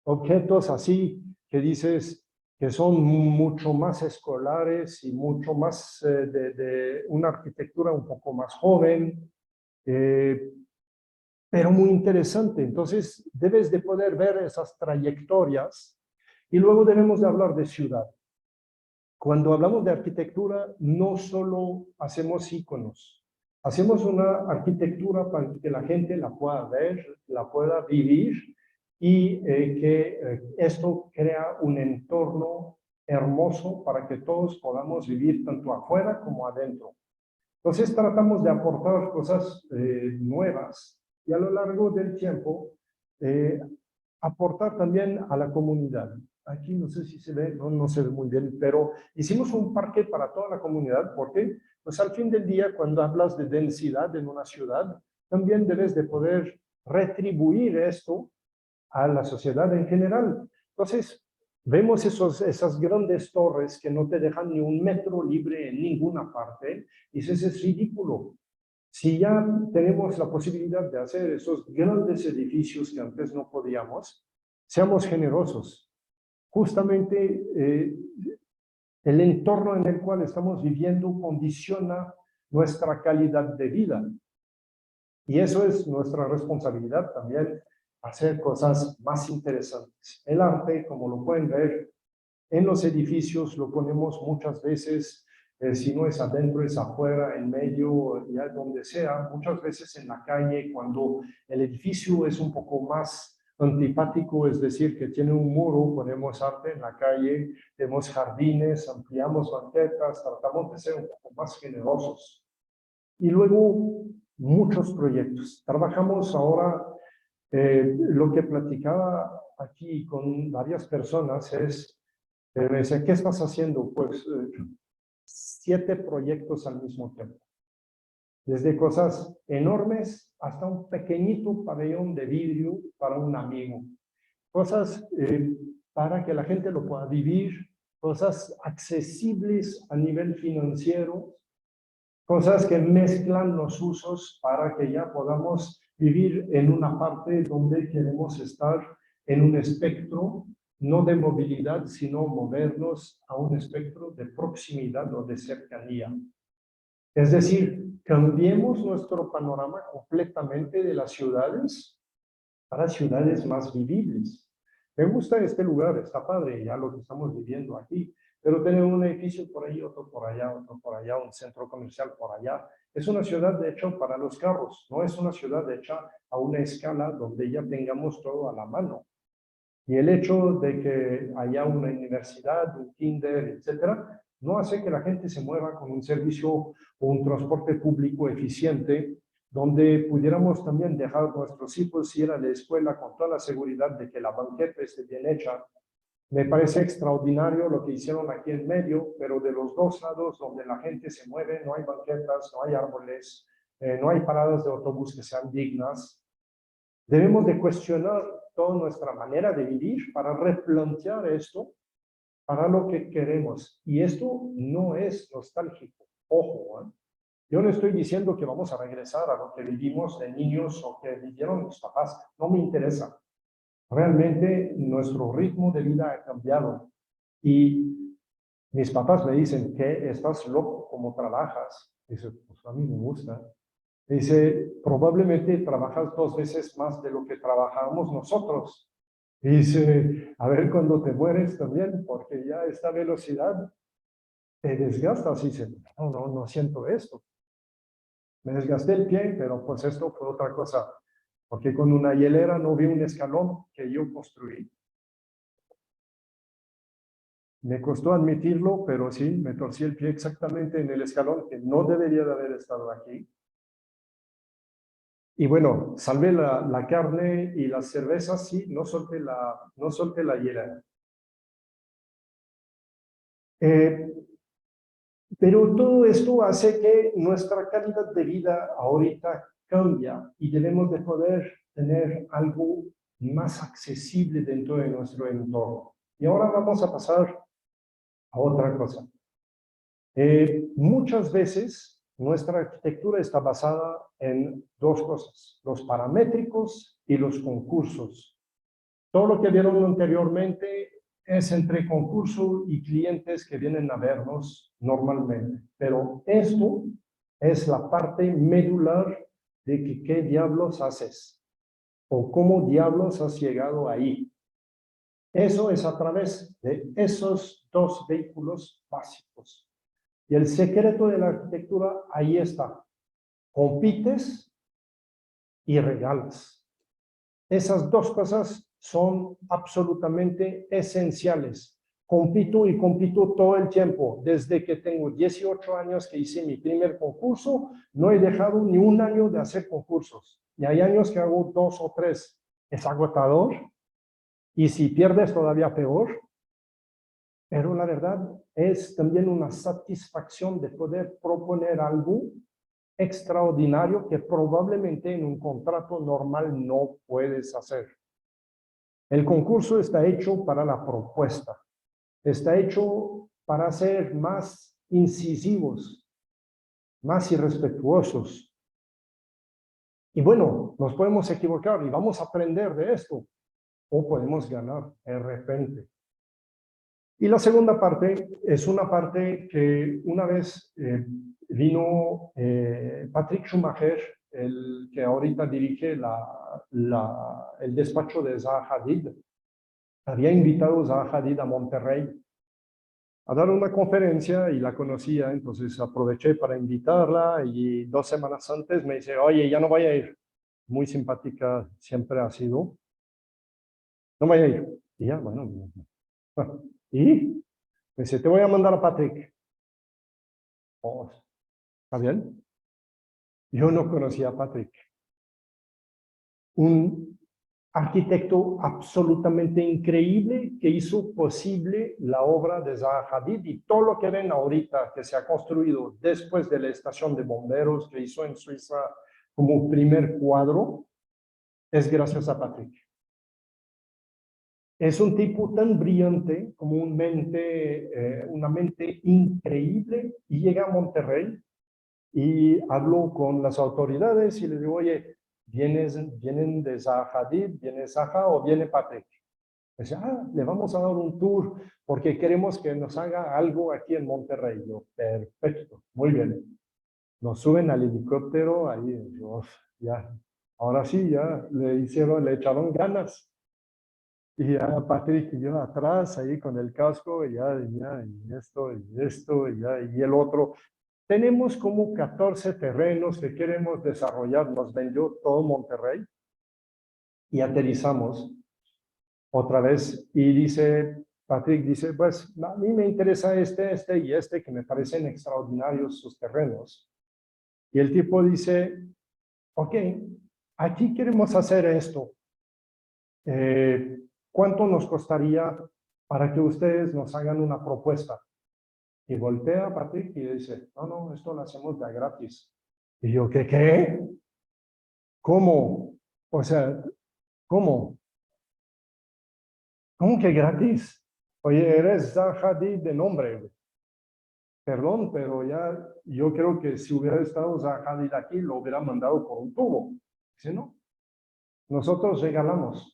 Objetos así que dices que son mucho más escolares y mucho más de una arquitectura un poco más joven, pero muy interesante. Entonces, debes de poder ver esas trayectorias, y luego debemos de hablar de ciudad. Cuando hablamos de arquitectura, no solo hacemos iconos, hacemos una arquitectura para que la gente la pueda ver, la pueda vivir, y que esto crea un entorno hermoso para que todos podamos vivir tanto afuera como adentro. Entonces tratamos de aportar cosas nuevas, y a lo largo del tiempo aportar también a la comunidad. Aquí no sé si se ve, no se ve muy bien, pero hicimos un parque para toda la comunidad, porque pues al fin del día, cuando hablas de densidad en una ciudad, también debes de poder retribuir esto a la sociedad en general. Entonces, vemos esas grandes torres que no te dejan ni un metro libre en ninguna parte, y eso es ridículo. Si ya tenemos la posibilidad de hacer esos grandes edificios que antes no podíamos, seamos generosos. Justamente el entorno en el cual estamos viviendo condiciona nuestra calidad de vida. Y eso es nuestra responsabilidad también, hacer cosas más interesantes. El arte, como lo pueden ver, en los edificios lo ponemos muchas veces, si no es adentro, es afuera, en medio, ya donde sea, muchas veces en la calle, cuando el edificio es un poco más antipático, es decir, que tiene un muro, ponemos arte en la calle, tenemos jardines, ampliamos banquetas, tratamos de ser un poco más generosos. Y luego, muchos proyectos. Trabajamos ahora, lo que platicaba aquí con varias personas es, me dice, ¿qué estás haciendo? Pues 7 proyectos al mismo tiempo. Desde cosas enormes hasta un pequeñito pabellón de vidrio para un amigo. Cosas para que la gente lo pueda vivir, cosas accesibles a nivel financiero, cosas que mezclan los usos para que ya podamos vivir en una parte donde queremos estar en un espectro, no de movilidad, sino movernos a un espectro de proximidad o de cercanía. Es decir, cambiemos nuestro panorama completamente de las ciudades para ciudades más vivibles. Me gusta este lugar, está padre ya lo que estamos viviendo aquí, pero tener un edificio por ahí, otro por allá, un centro comercial por allá. Es una ciudad de hecho para los carros, no es una ciudad hecha a una escala donde ya tengamos todo a la mano. Y el hecho de que haya una universidad, un kinder, etcétera, no hace que la gente se mueva con un servicio o un transporte público eficiente, donde pudiéramos también dejar a nuestros hijos ir a la escuela con toda la seguridad de que la banqueta esté bien hecha. Me parece extraordinario lo que hicieron aquí en medio, pero de los dos lados donde la gente se mueve, no hay banquetas, no hay árboles, no hay paradas de autobús que sean dignas. Debemos de cuestionar toda nuestra manera de vivir para replantear esto para lo que queremos. Y esto no es nostálgico. Ojo, ¿eh? Yo no estoy diciendo que vamos a regresar a lo que vivimos de niños o que vivieron mis papás. No me interesa. Realmente nuestro ritmo de vida ha cambiado. Y mis papás me dicen que estás loco como trabajas. Dice, pues a mí me gusta. Dice, probablemente trabajas 2 veces más de lo que trabajamos nosotros. Dice, a ver cuando te mueres también, porque ya esta velocidad te desgastas. Dice, no siento esto. Me desgasté el pie, pero pues esto fue otra cosa. Porque con una hielera no vi un escalón que yo construí. Me costó admitirlo, pero sí, me torcí el pie exactamente en el escalón que no debería de haber estado aquí. Y bueno, salvé la carne y las cervezas, sí, no solté la hielera. Pero todo esto hace que nuestra calidad de vida ahorita cambia y debemos de poder tener algo más accesible dentro de nuestro entorno. Y ahora vamos a pasar a otra cosa. Muchas veces nuestra arquitectura está basada en 2 cosas, los paramétricos y los concursos. Todo lo que vieron anteriormente es entre concurso y clientes que vienen a vernos normalmente. Pero esto es la parte medular de que qué diablos haces o cómo diablos has llegado ahí. Eso es a través de esos 2 vehículos básicos. Y el secreto de la arquitectura ahí está. Compites y regalas. Esas 2 cosas son absolutamente esenciales. Compito y compito todo el tiempo. Desde que tengo 18 años que hice mi primer concurso, no he dejado ni un año de hacer concursos. Y hay años que hago 2 o 3. Es agotador. Y si pierdes, todavía peor. Pero la verdad es también una satisfacción de poder proponer algo extraordinario que probablemente en un contrato normal no puedes hacer. El concurso está hecho para la propuesta, está hecho para ser más incisivos, más irrespetuosos. Y bueno, nos podemos equivocar y vamos a aprender de esto, o podemos ganar de repente. Y la segunda parte es una parte que una vez vino Patrick Schumacher, el que ahorita dirige el despacho de Zaha Hadid, había invitado a Zaha Hadid a Monterrey a dar una conferencia y la conocía, entonces aproveché para invitarla y 2 semanas antes me dice, oye, ya no voy a ir. Muy simpática siempre ha sido. No voy a ir. Y ya, bueno. Y me dice, te voy a mandar a Patrick. Oh, ¿está bien? Yo no conocía a Patrick. Un arquitecto absolutamente increíble que hizo posible la obra de Zaha Hadid y todo lo que ven ahorita que se ha construido después de la estación de bomberos que hizo en Suiza como primer cuadro, es gracias a Patrick. Es un tipo tan brillante como una mente increíble, y llega a Monterrey y hablo con las autoridades y les digo, oye, ¿vienen de Zaha Hadid, viene Zaha o viene Patrick? Dice, le vamos a dar un tour porque queremos que nos haga algo aquí en Monterrey. Yo, perfecto, muy bien. Nos suben al helicóptero, ahí, yo, ya, ahora sí, ya le echaron ganas. Y ya Patrick y yo atrás, ahí con el casco, y esto, y el otro. Tenemos como 14 terrenos que queremos desarrollar, nos vendió todo Monterrey, y aterrizamos otra vez, y dice, Patrick dice, pues a mí me interesa este y este, que me parecen extraordinarios sus terrenos. Y el tipo dice, ok, aquí queremos hacer esto. ¿Cuánto nos costaría para que ustedes nos hagan una propuesta? Y voltea a Patrick y dice, no, esto lo hacemos de gratis. Y yo, ¿qué? ¿Cómo? O sea, ¿cómo? ¿Cómo que gratis? Oye, eres Zaha Hadid de nombre. Perdón, pero ya yo creo que si hubiera estado Zaha Hadid aquí, lo hubiera mandado por un tubo. Dice, no, nosotros regalamos.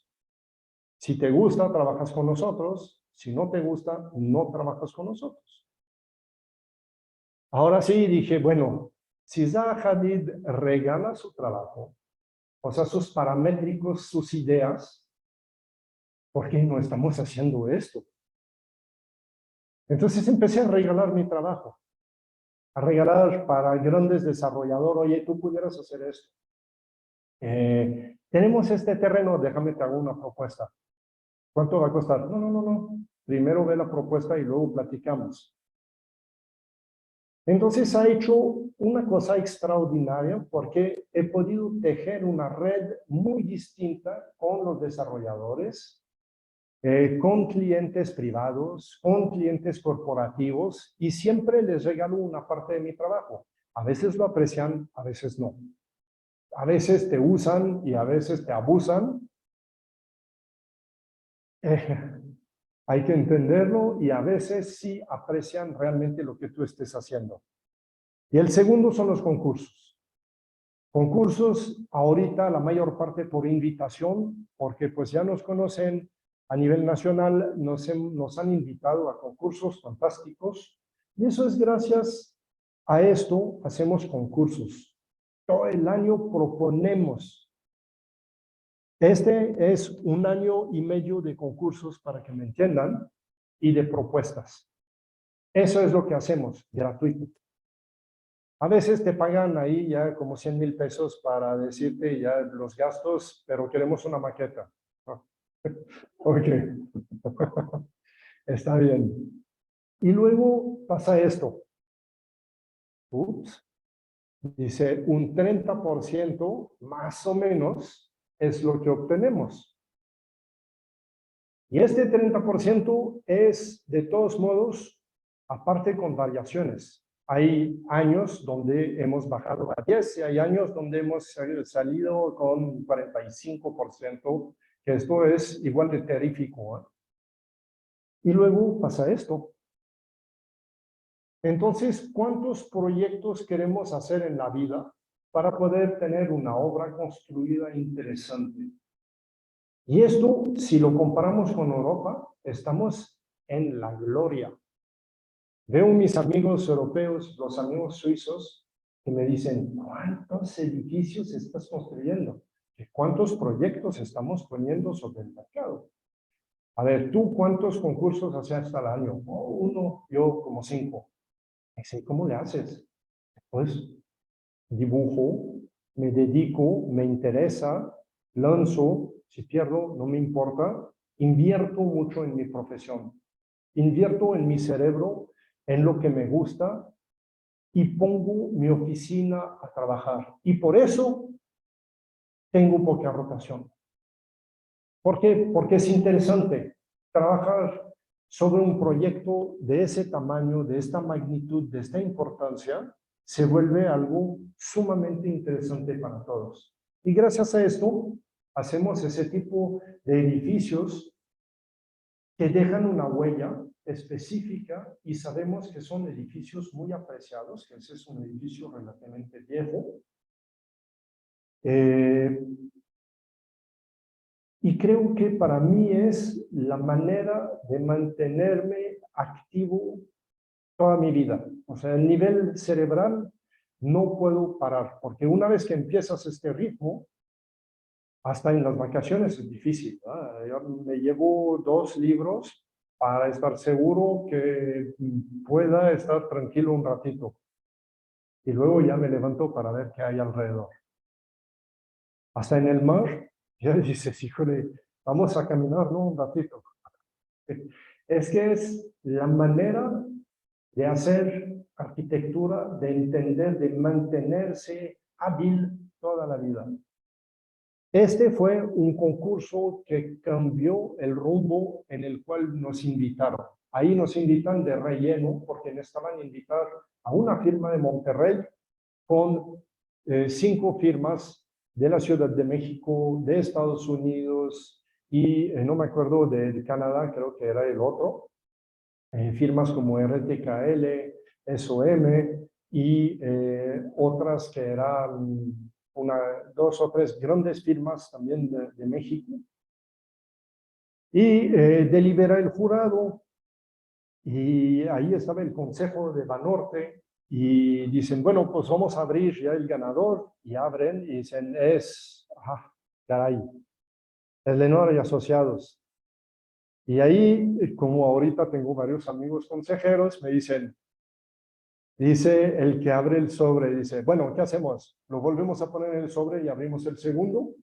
Si te gusta, trabajas con nosotros. Si no te gusta, no trabajas con nosotros. Ahora sí dije, bueno, si Zaha Hadid regala su trabajo, o sea, sus paramétricos, sus ideas, ¿por qué no estamos haciendo esto? Entonces empecé a regalar mi trabajo, a regalar para grandes desarrolladores, oye, tú pudieras hacer esto. Tenemos este terreno, déjame te hago una propuesta. ¿Cuánto va a costar? No. Primero ve la propuesta y luego platicamos. Entonces ha hecho una cosa extraordinaria porque he podido tejer una red muy distinta con los desarrolladores, con clientes privados, con clientes corporativos, y siempre les regalo una parte de mi trabajo. A veces lo aprecian, a veces no. A veces te usan y a veces te abusan. Hay que entenderlo, y a veces sí aprecian realmente lo que tú estés haciendo. Y el segundo son los concursos. Concursos ahorita la mayor parte por invitación, porque pues ya nos conocen a nivel nacional, nos han invitado a concursos fantásticos, y eso es gracias a esto. Hacemos concursos. Todo el año proponemos. Este es 1 año y medio de concursos, para que me entiendan, y de propuestas. Eso es lo que hacemos, gratuito. A veces te pagan ahí ya como 100,000 pesos para decirte ya los gastos, pero queremos una maqueta. Ok, está bien. Y luego pasa esto. Ups. Dice, un 30% más o menos es lo que obtenemos. Y este 30% es, de todos modos, aparte con variaciones. Hay años donde hemos bajado a 10 y hay años donde hemos salido con 45%, que esto es igual de terrífico, ¿eh? Y luego pasa esto. Entonces, ¿cuántos proyectos queremos hacer en la vida para poder tener una obra construida interesante? Y esto, si lo comparamos con Europa, estamos en la gloria. Veo mis amigos europeos, los amigos suizos, que me dicen, ¿cuántos edificios estás construyendo? ¿Cuántos proyectos estamos poniendo sobre el mercado? A ver, ¿tú cuántos concursos haces al año? Oh, 1, yo como 5. Dice, ¿cómo le haces? Pues dibujo, me dedico, me interesa, lanzo, si pierdo, no me importa, invierto mucho en mi profesión, invierto en mi cerebro, en lo que me gusta, y pongo mi oficina a trabajar. Y por eso tengo poca rotación. ¿Por qué? Porque es interesante trabajar sobre un proyecto de ese tamaño, de esta magnitud, de esta importancia. Se vuelve algo sumamente interesante para todos. Y gracias a esto hacemos ese tipo de edificios que dejan una huella específica y sabemos que son edificios muy apreciados, que ese es un edificio relativamente viejo. Y creo que para mí es la manera de mantenerme activo toda mi vida. O sea, el nivel cerebral no puedo parar, porque una vez que empiezas este ritmo, hasta en las vacaciones es difícil, ¿verdad? Yo me llevo 2 libros para estar seguro que pueda estar tranquilo un ratito. Y luego ya me levanto para ver qué hay alrededor. Hasta en el mar, ya dices, híjole, vamos a caminar, ¿no? Un ratito. Es que es la manera de hacer arquitectura, de entender, de mantenerse hábil toda la vida. Este fue un concurso que cambió el rumbo en el cual nos invitaron. Ahí nos invitan de relleno, porque necesitaban invitar a una firma de Monterrey con 5 firmas de la Ciudad de México, de Estados Unidos y no me acuerdo de Canadá, creo que era el otro. Firmas como RTKL, SOM y otras que eran 2 o 3 grandes firmas también de México. Y delibera el jurado y ahí estaba el consejo de Banorte y dicen, bueno, pues vamos a abrir ya el ganador y abren y dicen, caray, es Lenoir y Asociados. Y ahí, como ahorita tengo varios amigos consejeros, me dicen, dice el que abre el sobre, dice, bueno, ¿qué hacemos? ¿Lo volvemos a poner en el sobre y abrimos el segundo?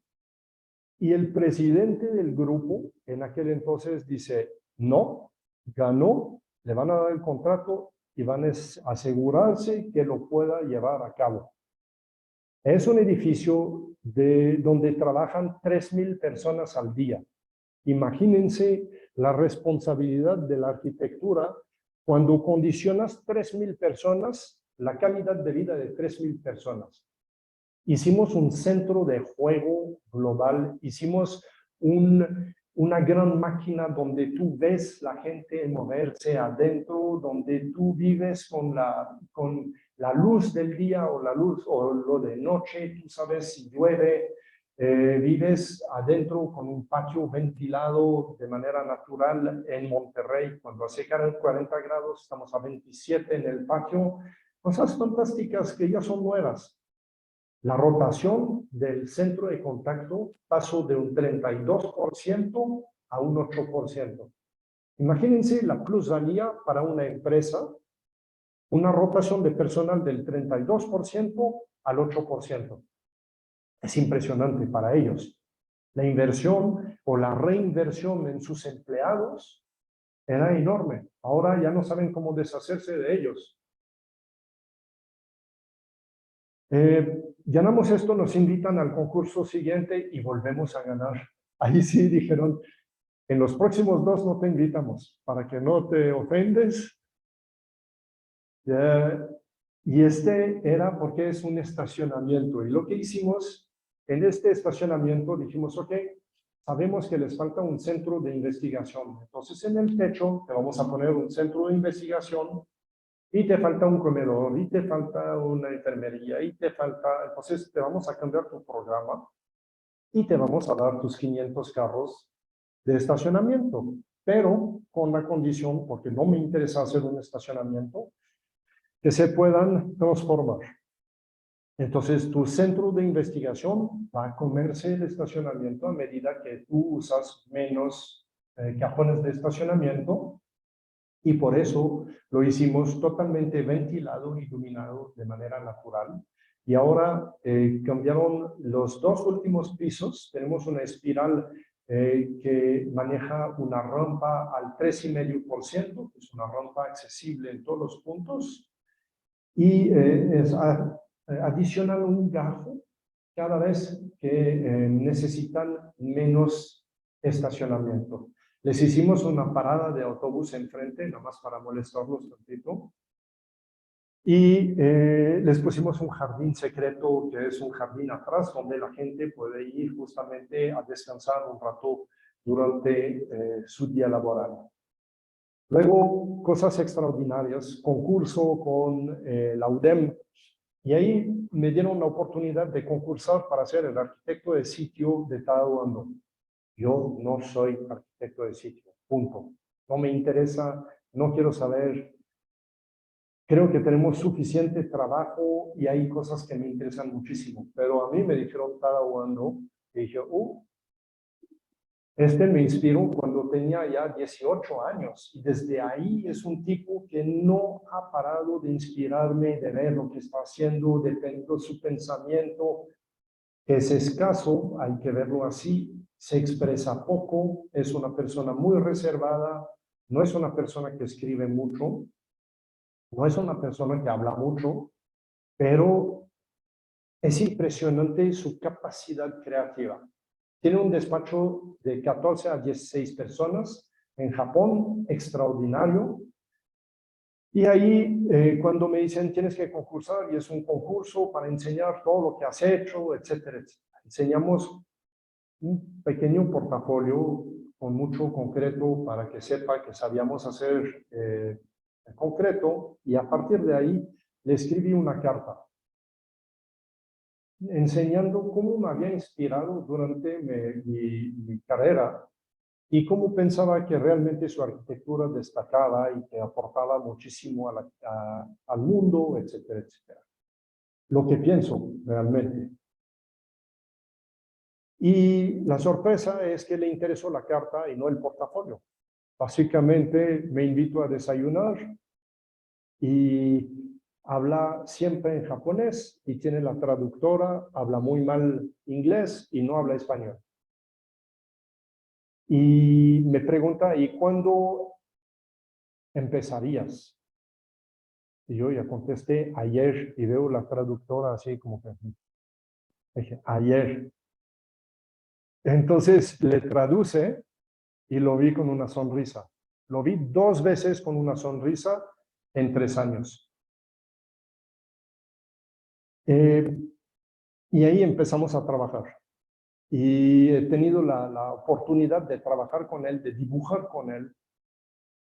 Y el presidente del grupo en aquel entonces dice, no, ganó, le van a dar el contrato y van a asegurarse que lo pueda llevar a cabo. Es un edificio donde trabajan 3,000 personas al día. Imagínense la responsabilidad de la arquitectura cuando condicionas 3,000 personas, la calidad de vida de 3,000 personas. Hicimos un centro de juego global, hicimos una gran máquina donde tú ves la gente moverse adentro, donde tú vives con la luz del día o la luz o lo de noche, tú sabes si llueve, vives adentro con un patio ventilado de manera natural en Monterrey. Cuando hace 40 grados, estamos a 27 en el patio. Cosas fantásticas que ya son nuevas. La rotación del centro de contacto pasó de un 32% a un 8%. Imagínense la plusvalía para una empresa, una rotación de personal del 32% al 8%. Es impresionante para ellos. La inversión o la reinversión en sus empleados era enorme. Ahora ya no saben cómo deshacerse de ellos. Ganamos esto, nos invitan al concurso siguiente y volvemos a ganar. Ahí sí dijeron, en los próximos 2 no te invitamos, para que no te ofendes. Y este era porque es un estacionamiento. Y lo que hicimos en este estacionamiento, dijimos, ok, sabemos que les falta un centro de investigación. Entonces en el techo te vamos a poner un centro de investigación y te falta un comedor, y te falta una enfermería, y te falta, entonces te vamos a cambiar tu programa y te vamos a dar tus 500 carros de estacionamiento, pero con la condición, porque no me interesa hacer un estacionamiento, que se puedan transformar. Entonces, tu centro de investigación va a comerse el estacionamiento a medida que tú usas menos cajones de estacionamiento. Y por eso lo hicimos totalmente ventilado y iluminado de manera natural. Y ahora cambiaron los 2 últimos pisos. Tenemos una espiral que maneja una rampa al 3,5%, que es una rampa accesible en todos los puntos. Y es adicional un gajo cada vez que necesitan menos estacionamiento. Les hicimos una parada de autobús enfrente, nada más para molestarlos tantito. Y les pusimos un jardín secreto, que es un jardín atrás, donde la gente puede ir justamente a descansar un rato durante su día laboral. Luego, cosas extraordinarias, concurso con la UDEM, y ahí me dieron la oportunidad de concursar para ser el arquitecto de sitio de Tahuando. Yo no soy arquitecto de sitio, punto. No me interesa, no quiero saber. Creo que tenemos suficiente trabajo y hay cosas que me interesan muchísimo. Pero a mí me dijeron Tahuando, y dije, este me inspiró cuando tenía ya 18 años y desde ahí es un tipo que no ha parado de inspirarme, de ver lo que está haciendo, de tener su pensamiento, que es escaso, hay que verlo así, se expresa poco, es una persona muy reservada, no es una persona que escribe mucho, no es una persona que habla mucho, pero es impresionante su capacidad creativa. Tiene un despacho de 14 a 16 personas en Japón, extraordinario. Y ahí, cuando me dicen, tienes que concursar, y es un concurso para enseñar todo lo que has hecho, etcétera, etcétera. Enseñamos un pequeño portafolio con mucho concreto para que sepa que sabíamos hacer concreto, y a partir de ahí le escribí una carta enseñando cómo me había inspirado durante mi carrera y cómo pensaba que realmente su arquitectura destacaba y que aportaba muchísimo al mundo, etcétera, etcétera. Lo que pienso realmente. Y la sorpresa es que le interesó la carta y no el portafolio. Básicamente me invito a desayunar y habla siempre en japonés y tiene la traductora, habla muy mal inglés y no habla español. Y me pregunta, ¿y cuándo empezarías? Y yo ya contesté ayer y veo la traductora así como que dije, ayer. Entonces le traduce y lo vi con una sonrisa. Lo vi 2 veces con una sonrisa en 3 años. Y ahí empezamos a trabajar. Y he tenido la oportunidad de trabajar con él, de dibujar con él.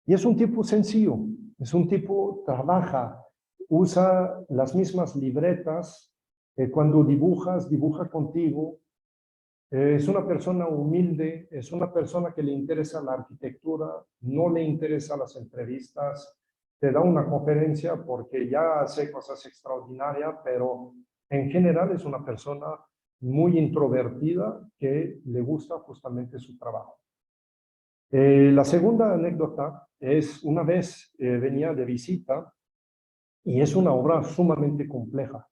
Y es un tipo sencillo, es un tipo trabaja, usa las mismas libretas, cuando dibujas, dibuja contigo. Es una persona humilde, es una persona que le interesa la arquitectura, no le interesa las entrevistas, te da una conferencia porque ya hace cosas extraordinarias, pero en general es una persona muy introvertida que le gusta justamente su trabajo. La segunda anécdota es una vez venía de visita y es una obra sumamente compleja.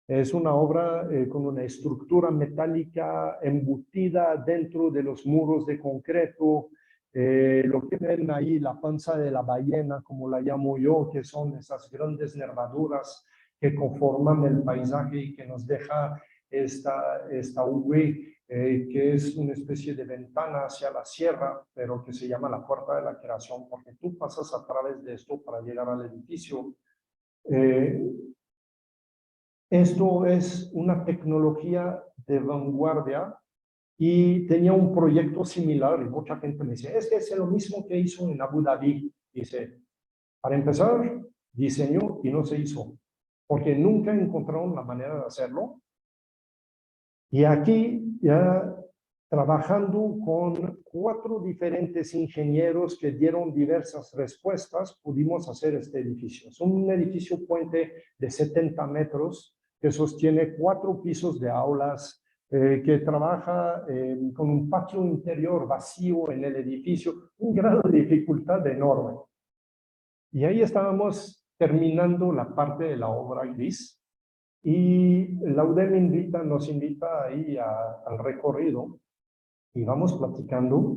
Es una obra con una estructura metálica embutida dentro de los muros de concreto. Lo que ven ahí, la panza de la ballena, como la llamo yo, que son esas grandes nervaduras que conforman el paisaje y que nos deja esta V, que es una especie de ventana hacia la sierra, pero que se llama la puerta de la creación, porque tú pasas a través de esto para llegar al edificio. Esto es una tecnología de vanguardia y tenía un proyecto similar y mucha gente me dice, es que es lo mismo que hizo en Abu Dhabi. Dice, para empezar, diseñó y no se hizo, porque nunca encontraron la manera de hacerlo. Y aquí ya trabajando con 4 diferentes ingenieros que dieron diversas respuestas, pudimos hacer este edificio. Es un edificio puente de 70 metros que sostiene 4 pisos de aulas, que trabaja con un patio interior vacío en el edificio, un grado de dificultad enorme. Y ahí estábamos terminando la parte de la obra gris y la UDEM nos invita ahí al recorrido y vamos platicando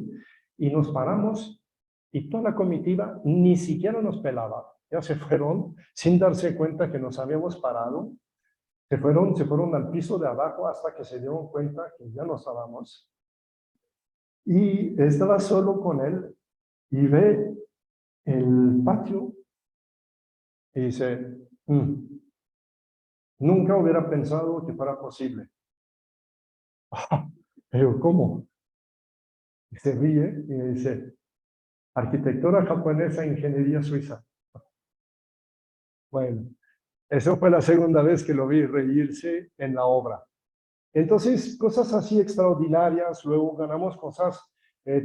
y nos paramos y toda la comitiva ni siquiera nos pelaba. Ya se fueron sin darse cuenta que nos habíamos parado. Se fueron al piso de abajo hasta que se dieron cuenta que ya no estábamos. Y estaba solo con él y ve el patio y dice, nunca hubiera pensado que fuera posible. Pero ¿cómo? Se ríe y me dice, arquitectura japonesa, ingeniería suiza. Bueno, eso fue la segunda vez que lo vi reírse en la obra. Entonces, cosas así extraordinarias, luego ganamos cosas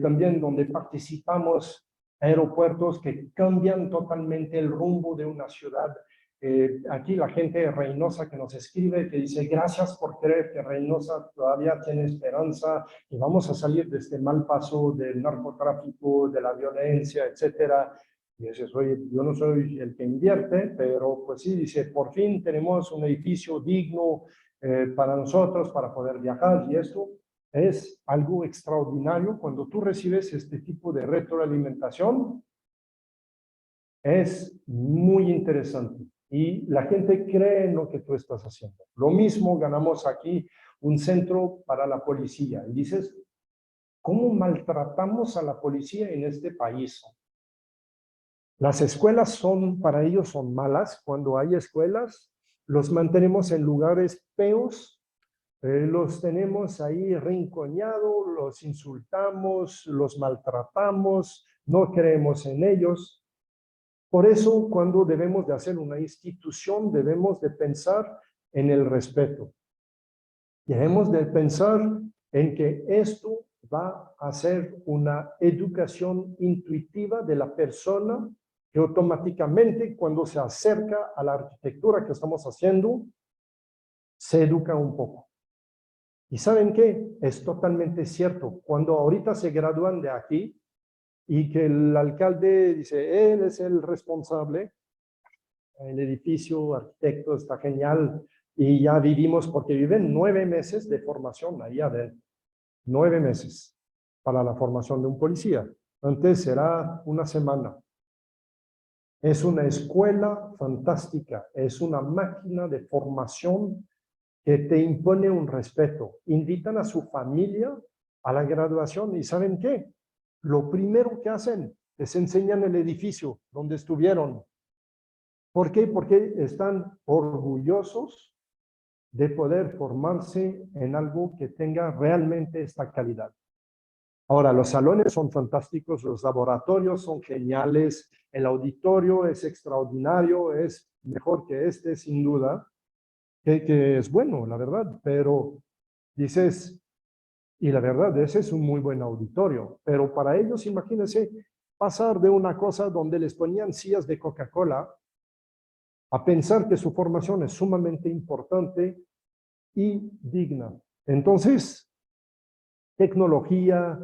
también donde participamos, aeropuertos que cambian totalmente el rumbo de una ciudad. Aquí la gente de Reynosa que nos escribe, que dice, gracias por creer que Reynosa todavía tiene esperanza y vamos a salir de este mal paso del narcotráfico, de la violencia, etcétera. Y dices, oye, yo no soy el que invierte, pero pues sí, dice, por fin tenemos un edificio digno, para nosotros, para poder viajar, y esto es algo extraordinario. Cuando tú recibes este tipo de retroalimentación, es muy interesante y la gente cree en lo que tú estás haciendo. Lo mismo ganamos aquí un centro para la policía y dices, ¿cómo maltratamos a la policía en este país? Las escuelas son, para ellos son malas. Cuando hay escuelas, los mantenemos en lugares feos. Los tenemos ahí rinconeados, los insultamos, los maltratamos, no creemos en ellos. Por eso, cuando debemos de hacer una institución, debemos de pensar en el respeto. Debemos de pensar en que esto va a ser una educación intuitiva de la persona que automáticamente, cuando se acerca a la arquitectura que estamos haciendo, se educa un poco. ¿Y saben qué? Es totalmente cierto. Cuando ahorita se gradúan de aquí y que el alcalde dice, él es el responsable, el edificio, arquitecto, está genial, y ya vivimos, porque viven 9 meses de formación ahí adentro. 9 meses para la formación de un policía. Antes será una semana. Es una escuela fantástica, es una máquina de formación que te impone un respeto. Invitan a su familia a la graduación y ¿saben qué? Lo primero que hacen es enseñan el edificio donde estuvieron. ¿Por qué? Porque están orgullosos de poder formarse en algo que tenga realmente esta calidad. Ahora, los salones son fantásticos, los laboratorios son geniales, el auditorio es extraordinario, es mejor que este, sin duda, que es bueno, la verdad, pero dices, y la verdad, ese es un muy buen auditorio, pero para ellos, imagínense, pasar de una cosa donde les ponían sillas de Coca-Cola a pensar que su formación es sumamente importante y digna. Entonces, tecnología,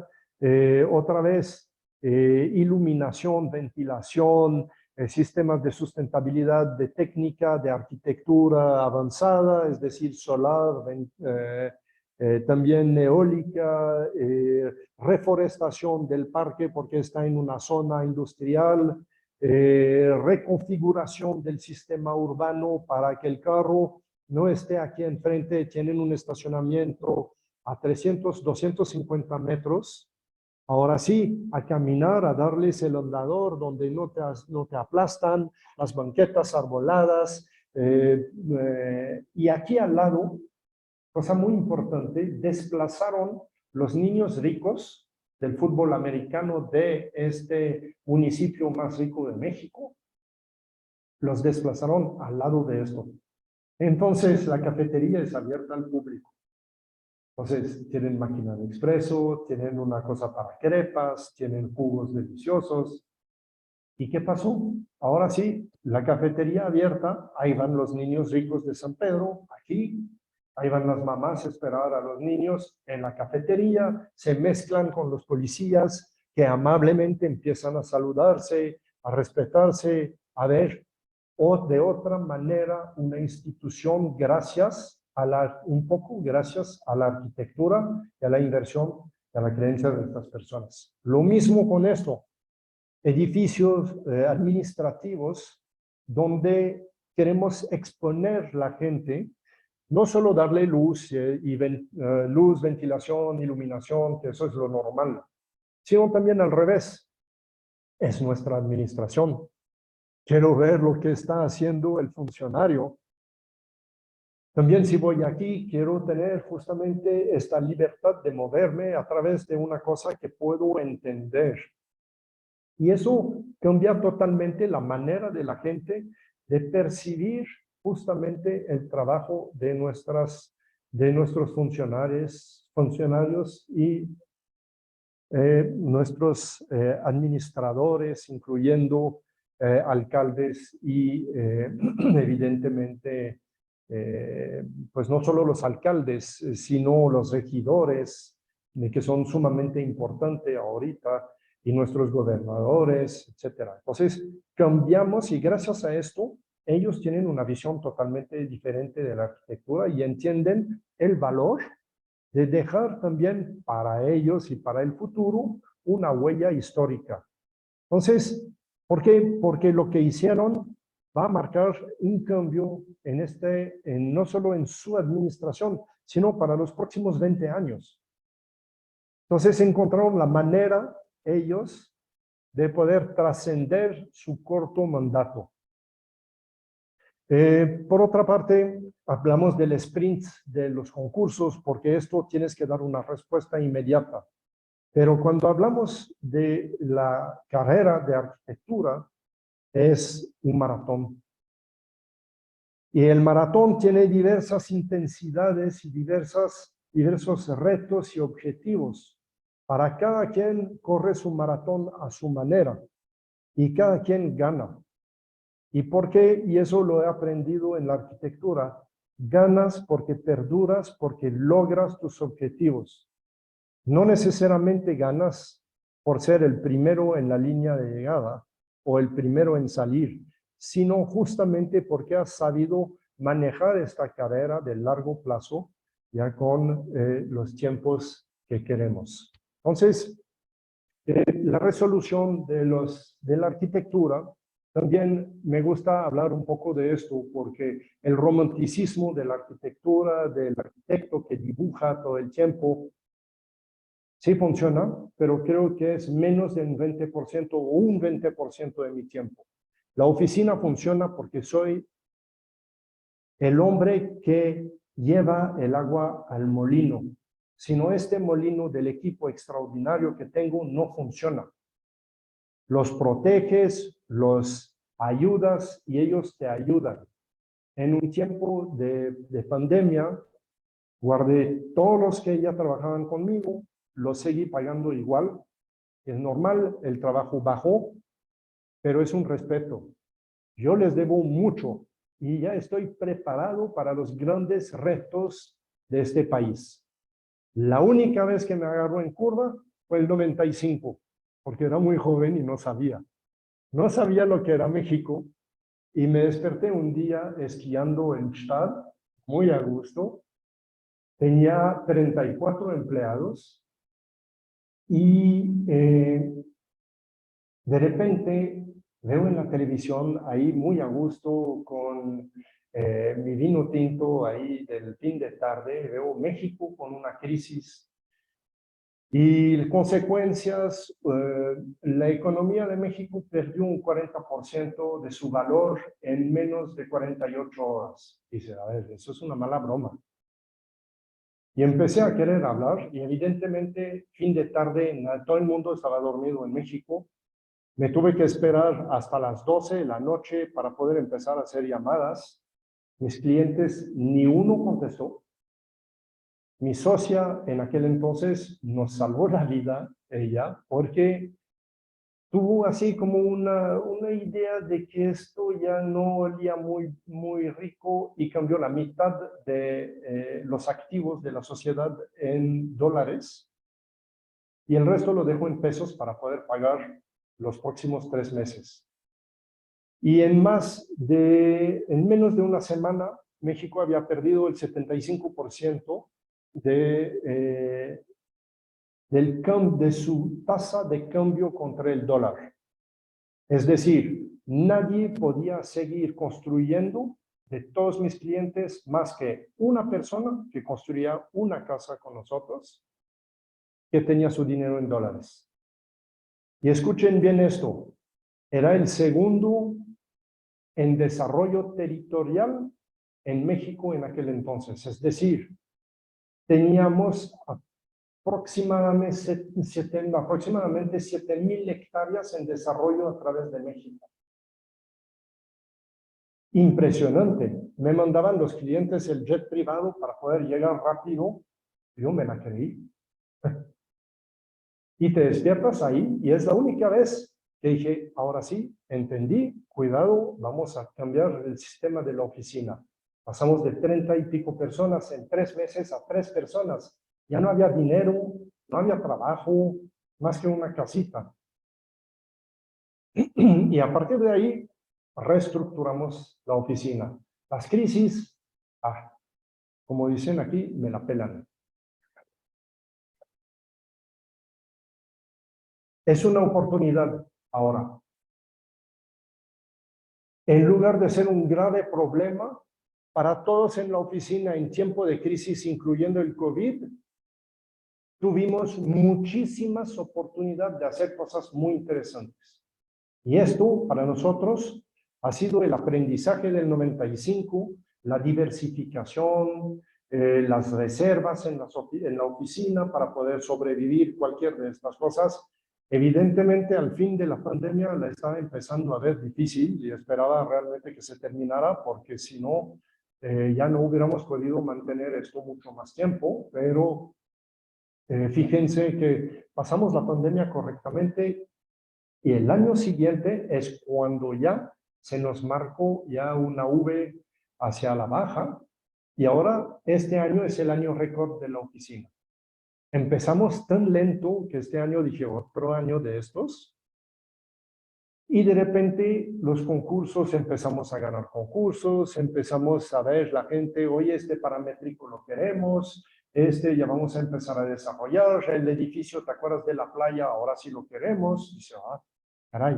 otra vez, iluminación, ventilación, sistemas de sustentabilidad, de técnica, de arquitectura avanzada, es decir, solar, también eólica, reforestación del parque porque está en una zona industrial, reconfiguración del sistema urbano para que el carro no esté aquí enfrente, tienen un estacionamiento a 300, 250 metros. Ahora sí, a caminar, a darles el andador donde no te aplastan, las banquetas arboladas. Y aquí al lado, cosa muy importante, desplazaron los niños ricos del fútbol americano de este municipio más rico de México, los desplazaron al lado de esto. Entonces, la cafetería es abierta al público. Entonces, tienen máquina de expreso, tienen una cosa para crepas, tienen jugos deliciosos. ¿Y qué pasó? Ahora sí, la cafetería abierta, ahí van los niños ricos de San Pedro, aquí, ahí van las mamás a esperar a los niños en la cafetería, se mezclan con los policías que amablemente empiezan a saludarse, a respetarse, a ver, o de otra manera una institución gracias un poco gracias a la arquitectura y a la inversión y a la creencia de estas personas. Lo mismo con esto, edificios administrativos donde queremos exponer la gente, no solo darle luz, luz, ventilación, iluminación, que eso es lo normal, sino también al revés, es nuestra administración. Quiero ver lo que está haciendo el funcionario También si voy aquí, quiero tener justamente esta libertad de moverme a través de una cosa que puedo entender. Y eso cambia totalmente la manera de la gente de percibir justamente el trabajo de nuestros funcionarios y nuestros administradores, incluyendo alcaldes y evidentemente, pues no solo los alcaldes, sino los regidores, que son sumamente importantes ahorita, y nuestros gobernadores, etcétera. Entonces, cambiamos y gracias a esto, ellos tienen una visión totalmente diferente de la arquitectura y entienden el valor de dejar también para ellos y para el futuro una huella histórica. Entonces, ¿por qué? Porque lo que hicieron va a marcar un cambio no solo en su administración, sino para los próximos 20 años. Entonces encontraron la manera, ellos, de poder trascender su corto mandato. Por otra parte, hablamos del sprint de los concursos, porque esto tienes que dar una respuesta inmediata. Pero cuando hablamos de la carrera de arquitectura, es un maratón. Y el maratón tiene diversas intensidades y diversos retos y objetivos. Para cada quien corre su maratón a su manera y cada quien gana. ¿Y por qué? Y eso lo he aprendido en la arquitectura. Ganas porque perduras, porque logras tus objetivos. No necesariamente ganas por ser el primero en la línea de llegada o el primero en salir, sino justamente porque has sabido manejar esta carrera de largo plazo ya con los tiempos que queremos. Entonces, la resolución de la arquitectura, también me gusta hablar un poco de esto, porque el romanticismo de la arquitectura, del arquitecto que dibuja todo el tiempo, sí funciona, pero creo que es menos del 20% o un 20% de mi tiempo. La oficina funciona porque soy el hombre que lleva el agua al molino. Si no, este molino del equipo extraordinario que tengo no funciona. Los proteges, los ayudas y ellos te ayudan. En un tiempo de pandemia, guardé todos los que ya trabajaban conmigo, los seguí pagando igual. Es normal, el trabajo bajó, pero es un respeto. Yo les debo mucho y ya estoy preparado para los grandes retos de este país. La única vez que me agarró en curva fue el 95, porque era muy joven y no sabía. No sabía lo que era México y me desperté un día esquiando en Gstaad, muy a gusto. Tenía 34 empleados y de repente veo en la televisión ahí muy a gusto con mi vino tinto ahí del fin de tarde, veo México con una crisis y consecuencias, la economía de México perdió un 40% de su valor en menos de 48 horas. Dice, a ver, eso es una mala broma. Y empecé a querer hablar y evidentemente fin de tarde todo el mundo estaba dormido en México. Me tuve que esperar hasta las 12 de la noche para poder empezar a hacer llamadas. Mis clientes, ni uno contestó. Mi socia en aquel entonces nos salvó la vida, ella, porque tuvo así como una idea de que esto ya no olía muy rico y cambió la mitad de los activos de la sociedad en dólares y el resto lo dejó en pesos para poder pagar los próximos 3 meses. Y en menos de una semana, México había perdido el 75% de su tasa de cambio contra el dólar. Es decir, nadie podía seguir construyendo de todos mis clientes más que una persona que construía una casa con nosotros, que tenía su dinero en dólares. Y escuchen bien esto, era el segundo en desarrollo territorial en México en aquel entonces. Es decir, teníamos aproximadamente 7,000 hectáreas en desarrollo a través de México. Impresionante. Me mandaban los clientes el jet privado para poder llegar rápido. Yo me la creí. Y te despiertas ahí y es la única vez que dije, ahora sí, entendí, cuidado, vamos a cambiar el sistema de la oficina. Pasamos de 30 y pico personas en 3 meses a 3 personas. Ya no había dinero, no había trabajo, más que una casita. Y a partir de ahí, reestructuramos la oficina. Las crisis, como dicen aquí, me la pelan. Es una oportunidad ahora. En lugar de ser un grave problema para todos en la oficina en tiempo de crisis, incluyendo el COVID, tuvimos muchísimas oportunidades de hacer cosas muy interesantes. Y esto, para nosotros, ha sido el aprendizaje del 95, la diversificación, las reservas en la oficina para poder sobrevivir cualquier de estas cosas. Evidentemente, al fin de la pandemia la estaba empezando a ver difícil y esperaba realmente que se terminara, porque si no, ya no hubiéramos podido mantener esto mucho más tiempo, pero fíjense que pasamos la pandemia correctamente y el año siguiente es cuando ya se nos marcó ya una V hacia la baja y ahora este año es el año récord de la oficina. Empezamos tan lento que este año dije otro año de estos y de repente los concursos, empezamos a ganar concursos, empezamos a ver la gente, oye, este paramétrico lo queremos, ya vamos a empezar a desarrollar, el edificio, ¿te acuerdas de la playa? Ahora sí lo queremos. Dice, caray,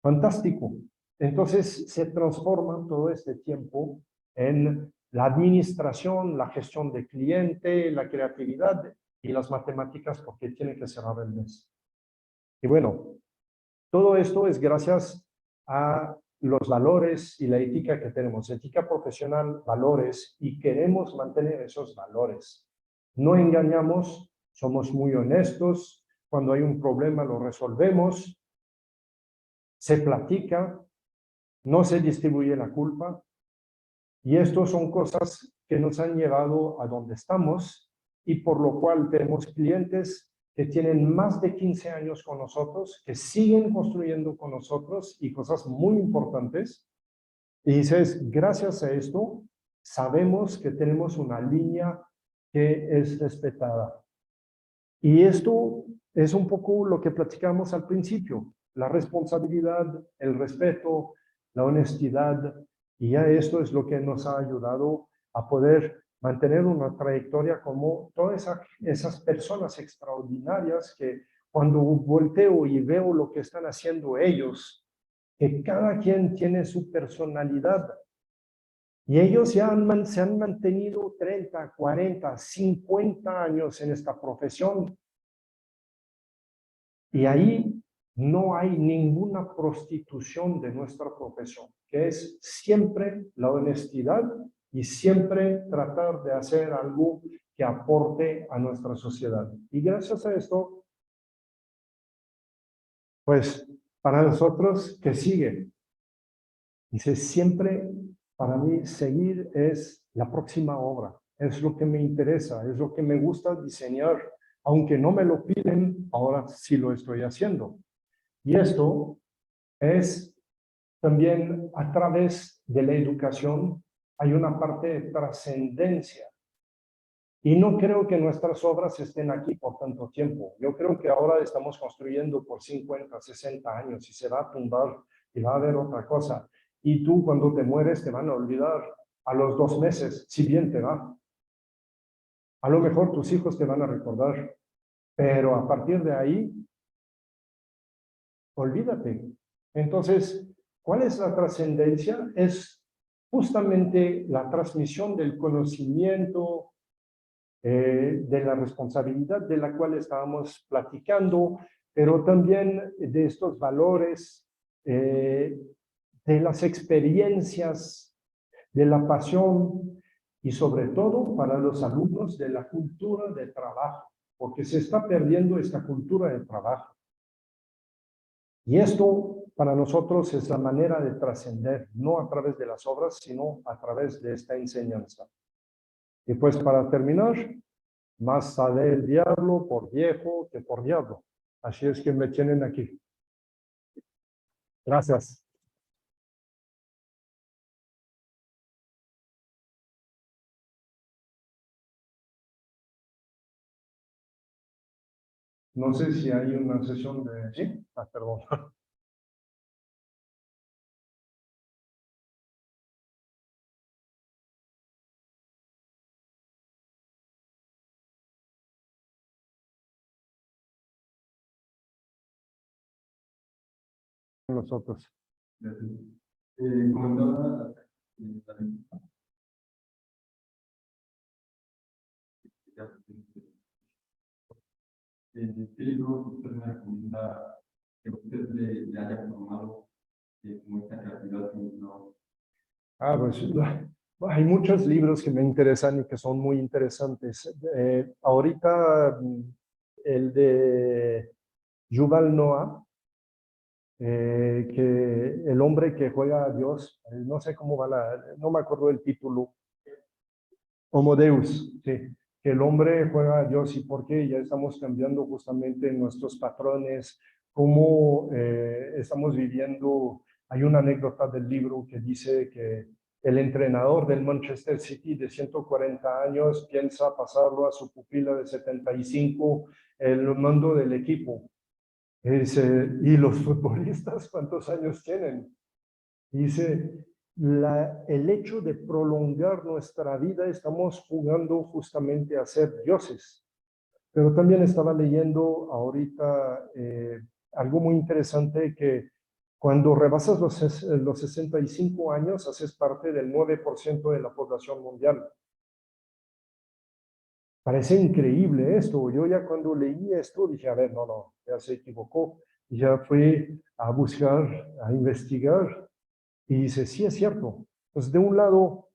fantástico. Entonces se transforma todo este tiempo en la administración, la gestión de cliente, la creatividad y las matemáticas, porque tiene que cerrar el mes. Y bueno, todo esto es gracias a los valores y la ética que tenemos, ética profesional, valores, y queremos mantener esos valores. No engañamos, somos muy honestos, cuando hay un problema lo resolvemos, se platica, no se distribuye la culpa, y esto son cosas que nos han llevado a donde estamos, y por lo cual tenemos clientes que tienen más de 15 años con nosotros, que siguen construyendo con nosotros y cosas muy importantes. Y dices, gracias a esto, sabemos que tenemos una línea que es respetada. Y esto es un poco lo que platicamos al principio, la responsabilidad, el respeto, la honestidad, y ya esto es lo que nos ha ayudado a poder mantener una trayectoria como todas esas personas extraordinarias que cuando volteo y veo lo que están haciendo ellos, que cada quien tiene su personalidad, y ellos ya se han mantenido 30, 40, 50 años en esta profesión. Y ahí no hay ninguna prostitución de nuestra profesión, que es siempre la honestidad y siempre tratar de hacer algo que aporte a nuestra sociedad. Y gracias a esto, pues para nosotros, ¿qué sigue? Dice, siempre para mí seguir es la próxima obra, es lo que me interesa, es lo que me gusta diseñar, aunque no me lo piden, ahora sí lo estoy haciendo. Y esto es también a través de la educación, hay una parte de trascendencia. Y no creo que nuestras obras estén aquí por tanto tiempo. Yo creo que ahora estamos construyendo por 50, 60 años y se va a tumbar y va a haber otra cosa. Y tú cuando te mueres te van a olvidar a los 2 meses, si bien te va. A lo mejor tus hijos te van a recordar, pero a partir de ahí, olvídate. Entonces, ¿cuál es la trascendencia? Es justamente la transmisión del conocimiento, de la responsabilidad de la cual estábamos platicando, pero también de estos valores, de las experiencias, de la pasión y sobre todo para los alumnos de la cultura de trabajo, porque se está perdiendo esta cultura de trabajo. Y esto para nosotros es la manera de trascender, no a través de las obras, sino a través de esta enseñanza. Y pues para terminar, más sabe el diablo por viejo que por diablo. Así es que me tienen aquí. Gracias. No sé si hay una sesión de... ¿Sí? Ah, perdón. Nosotros. Comentaba ¿qué libro usted me recomienda que usted le haya formado como esta creatividad? No. Ah, pues hay muchos libros que me interesan y que son muy interesantes. Ahorita el de Yuval Noah, que el hombre que juega a Dios, no sé cómo va no me acuerdo del título, Homo Deus, sí, que el hombre juega a Dios y por qué ya estamos cambiando justamente nuestros patrones, cómo estamos viviendo. Hay una anécdota del libro que dice que el entrenador del Manchester City de 140 años piensa pasarlo a su pupila de 75 el mando del equipo. ¿Y los futbolistas cuántos años tienen? Dice, el hecho de prolongar nuestra vida, estamos jugando justamente a ser dioses. Pero también estaba leyendo ahorita algo muy interesante, que cuando rebasas los 65 años, haces parte del 9% de la población mundial. Parece increíble esto. Yo ya cuando leí esto dije, a ver, no, ya se equivocó. Y ya fui a buscar, a investigar, y dice, sí, es cierto. Pues de un lado,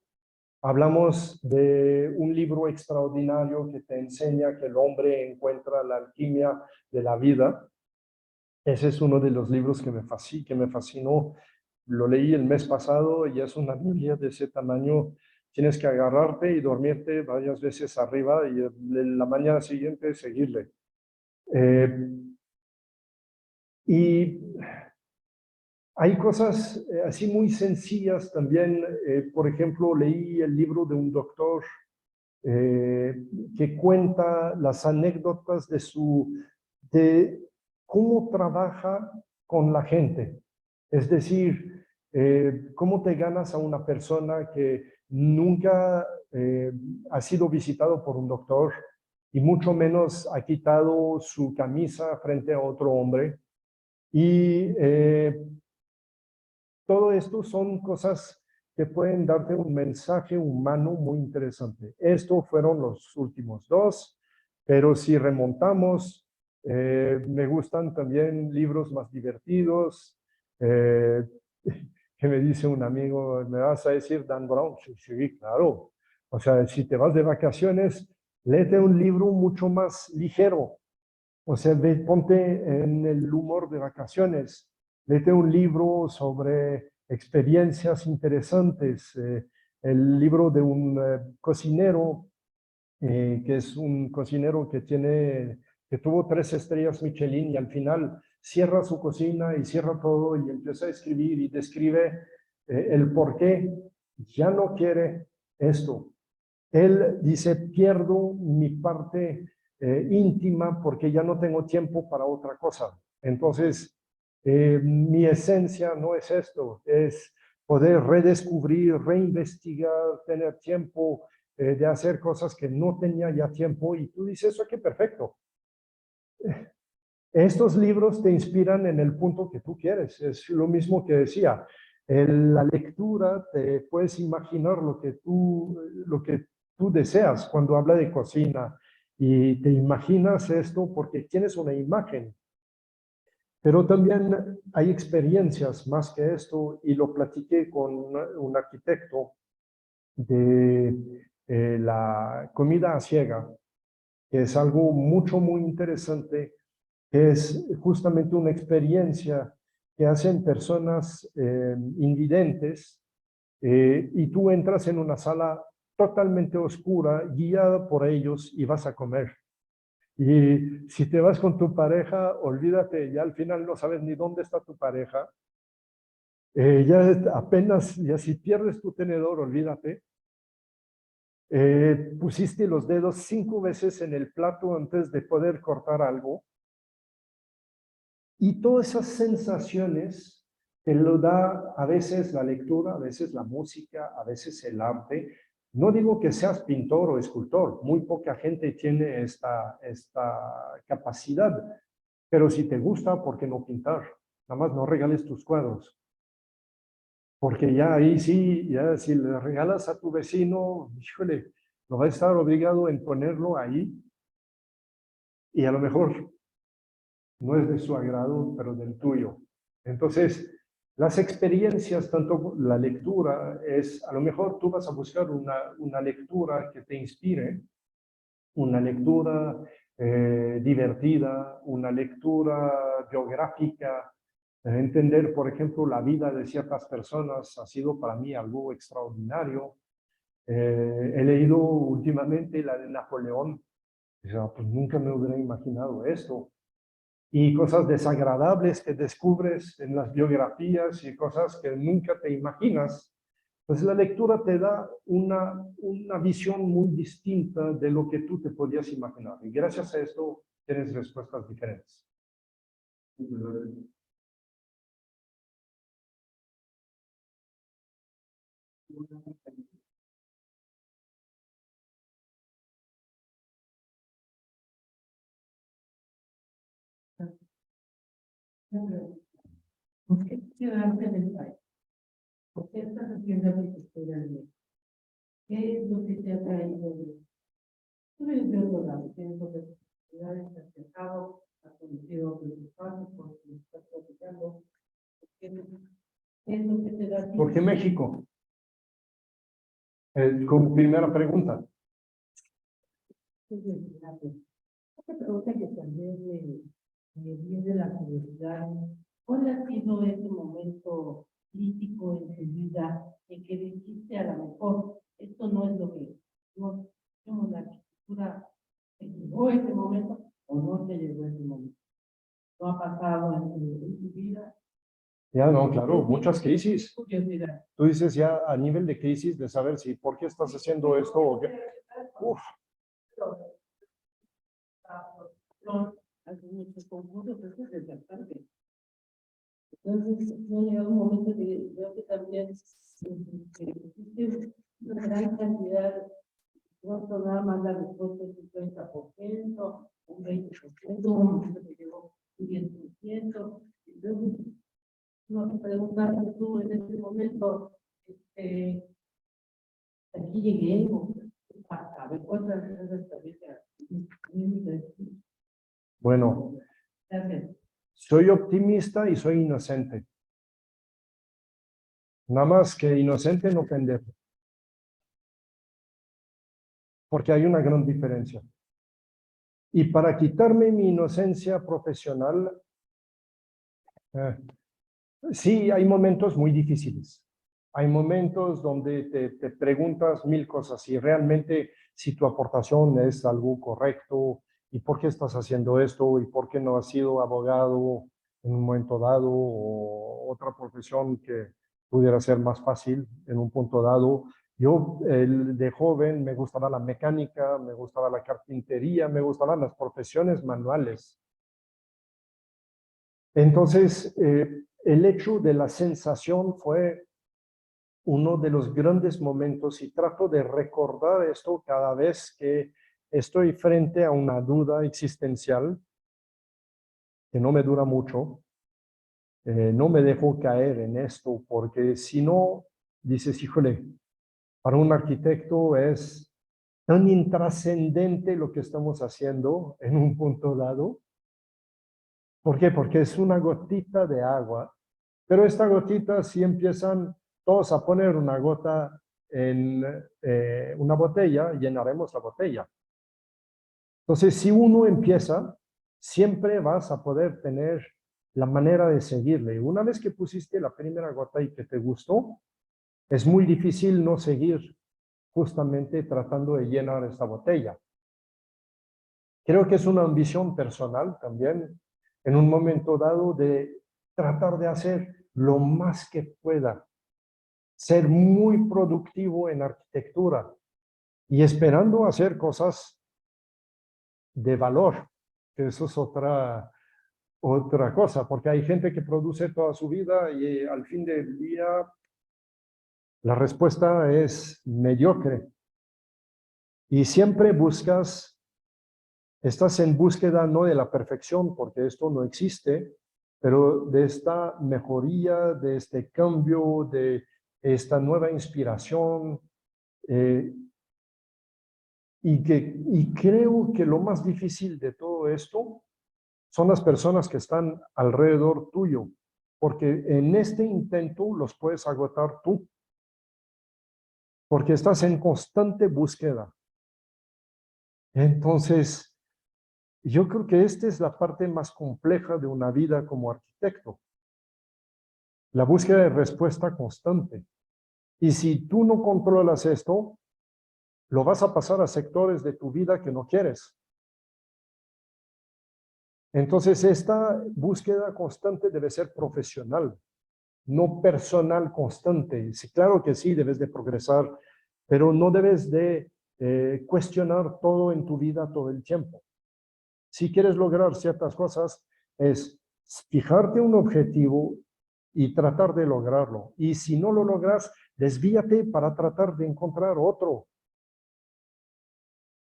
hablamos de un libro extraordinario que te enseña que el hombre encuentra la alquimia de la vida. Ese es uno de los libros que me fascinó. Lo leí el mes pasado y es una Biblia de ese tamaño. Tienes que agarrarte y dormirte varias veces arriba y la mañana siguiente seguirle. Y hay cosas así muy sencillas también. Por ejemplo, leí el libro de un doctor que cuenta las anécdotas de cómo trabaja con la gente. Es decir, cómo te ganas a una persona que nunca ha sido visitado por un doctor y mucho menos ha quitado su camisa frente a otro hombre. Y todo esto son cosas que pueden darte un mensaje humano muy interesante. Estos fueron los últimos dos, pero si remontamos, me gustan también libros más divertidos. Eh, que me dice un amigo, ¿me vas a decir Dan Brown? Sí, claro. O sea, si te vas de vacaciones, léete un libro mucho más ligero. O sea, ponte en el humor de vacaciones. Léete un libro sobre experiencias interesantes. El libro de un cocinero, que es un cocinero que tuvo 3 estrellas Michelin y al final cierra su cocina y cierra todo y empieza a escribir y describe el por qué ya no quiere esto. Él dice, pierdo mi parte íntima porque ya no tengo tiempo para otra cosa. Entonces, mi esencia no es esto, es poder redescubrir, reinvestigar, tener tiempo de hacer cosas que no tenía ya tiempo. Y tú dices, eso qué perfecto. Estos libros te inspiran en el punto que tú quieres. Es lo mismo que decía. En la lectura te puedes imaginar lo que tú deseas cuando habla de cocina y te imaginas esto porque tienes una imagen. Pero también hay experiencias más que esto y lo platiqué con un arquitecto de la comida ciega, que es algo muy interesante, que es justamente una experiencia que hacen personas invidentes, y tú entras en una sala totalmente oscura, guiada por ellos, y vas a comer. Y si te vas con tu pareja, olvídate, ya al final no sabes ni dónde está tu pareja. Ya apenas, ya si pierdes tu tenedor, olvídate. Pusiste los dedos 5 veces en el plato antes de poder cortar algo. Y todas esas sensaciones te lo da a veces la lectura, a veces la música, a veces el arte. No digo que seas pintor o escultor, muy poca gente tiene esta capacidad, pero si te gusta, ¿por qué no pintar? Nada más no regales tus cuadros, porque ya ahí sí, ya si le regalas a tu vecino, híjole, lo va a estar obligado en ponerlo ahí, y a lo mejor no es de su agrado, pero del tuyo. Entonces, las experiencias, tanto la lectura, es, a lo mejor tú vas a buscar una lectura que te inspire, una lectura divertida, una lectura biográfica, entender, por ejemplo, la vida de ciertas personas ha sido para mí algo extraordinario. He leído últimamente la de Napoleón, pues nunca me hubiera imaginado esto. Y cosas desagradables que descubres en las biografías y cosas que nunca te imaginas. Pues la lectura te da una visión muy distinta de lo que tú te podías imaginar. Y gracias a esto tienes respuestas diferentes. ¿Por qué quedarte en el país? ¿Por qué estás haciendo arquitectura en México? ¿Qué es lo que te ha traído de tú eres de otro lado? Tienes otras oportunidades, has viajado, has conocido otros espacios, porque estás platicando. ¿Qué es lo que te da a ti? ¿Por qué México? Como primera pregunta. Otra pregunta que también me viene la curiosidad. ¿Cuál ha sido ese momento crítico en tu vida en que dijiste a lo mejor esto no es lo que no la arquitectura te llegó ese momento o no te llegó ese momento? ¿No ha pasado en tu vida? Ya, no, claro, muchas crisis. Curiosidad. Tú dices ya a nivel de crisis, de saber si por qué estás haciendo esto o qué. Uf. Muchos concursos, eso es desgastante. Entonces, no llega un momento que veo que también existe una gran cantidad, no nada más la respuesta es un 30%, un 20%, un momento que llegó un 10%. Entonces, no te preguntaste tú en este momento, aquí llegué, o a ver cuántas veces también. Bueno, Gracias. soy optimista y soy inocente. Nada más que inocente, no pendejo. Porque hay una gran diferencia. Y para quitarme mi inocencia profesional, sí, hay momentos muy difíciles. Hay momentos donde te preguntas 1000 cosas y realmente si tu aportación es algo correcto y por qué estás haciendo esto y por qué no has sido abogado en un momento dado o otra profesión que pudiera ser más fácil en un punto dado. Yo de joven me gustaba la mecánica, me gustaba la carpintería, me gustaban las profesiones manuales. Entonces, el hecho de la sensación fue uno de los grandes momentos y trato de recordar esto cada vez que estoy frente a una duda existencial que no me dura mucho. No me dejo caer en esto porque si no, dices, híjole, para un arquitecto es tan intrascendente lo que estamos haciendo en un punto dado. ¿Por qué? Porque es una gotita de agua, pero esta gotita, si empiezan todos a poner una gota, en una botella, llenaremos la botella. Entonces, si uno empieza, siempre vas a poder tener la manera de seguirle. Una vez que pusiste la primera gota y que te gustó, es muy difícil no seguir justamente tratando de llenar esta botella. Creo que es una ambición personal también, en un momento dado, de tratar de hacer lo más que pueda, ser muy productivo en arquitectura y esperando hacer cosas de valor, que eso es otra cosa, porque hay gente que produce toda su vida y al fin del día la respuesta es mediocre. Y siempre estás en búsqueda no de la perfección, porque esto no existe, pero de esta mejoría, de este cambio, de esta nueva inspiración. Y creo que lo más difícil de todo esto son las personas que están alrededor tuyo, porque en este intento los puedes agotar tú, porque estás en constante búsqueda. Entonces, yo creo que esta es la parte más compleja de una vida como arquitecto. La búsqueda de respuesta constante. Y si tú no controlas esto, lo vas a pasar a sectores de tu vida que no quieres. Entonces, esta búsqueda constante debe ser profesional, no personal constante. Sí, claro que sí, debes de progresar, pero no debes de cuestionar todo en tu vida todo el tiempo. Si quieres lograr ciertas cosas, es fijarte un objetivo y tratar de lograrlo. Y si no lo logras, desvíate para tratar de encontrar otro.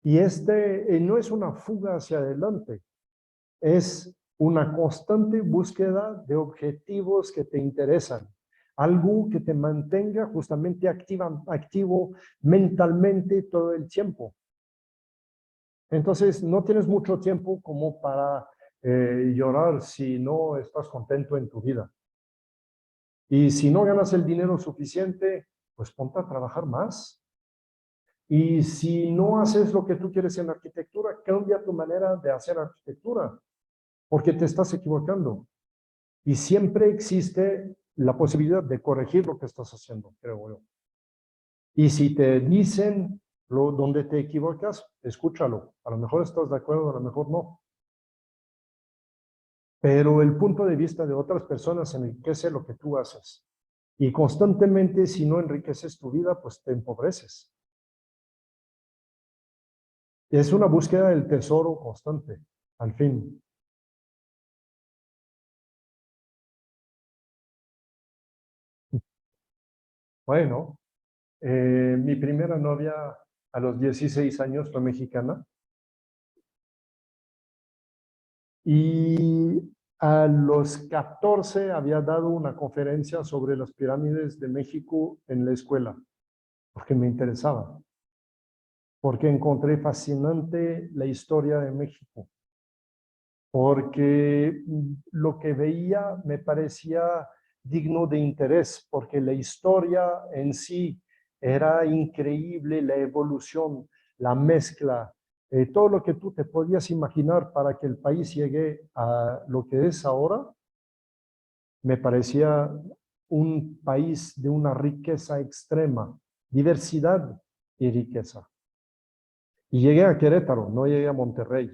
Y no es una fuga hacia adelante, es una constante búsqueda de objetivos que te interesan. Algo que te mantenga justamente activo mentalmente todo el tiempo. Entonces, no tienes mucho tiempo como para llorar si no estás contento en tu vida. Y si no ganas el dinero suficiente, pues ponte a trabajar más. Y si no haces lo que tú quieres en arquitectura, cambia tu manera de hacer arquitectura, porque te estás equivocando. Y siempre existe la posibilidad de corregir lo que estás haciendo, creo yo. Y si te dicen donde te equivocas, escúchalo. A lo mejor estás de acuerdo, a lo mejor no. Pero el punto de vista de otras personas enriquece lo que tú haces. Y constantemente, si no enriqueces tu vida, pues te empobreces. Es una búsqueda del tesoro constante, al fin. Bueno, mi primera novia a los 16 años fue mexicana. Y a los 14 había dado una conferencia sobre las pirámides de México en la escuela, porque me interesaba, porque encontré fascinante la historia de México, porque lo que veía me parecía digno de interés, porque la historia en sí era increíble, la evolución, la mezcla, todo lo que tú te podías imaginar para que el país llegue a lo que es ahora, me parecía un país de una riqueza extrema, diversidad y riqueza. Y llegué a Querétaro, no llegué a Monterrey.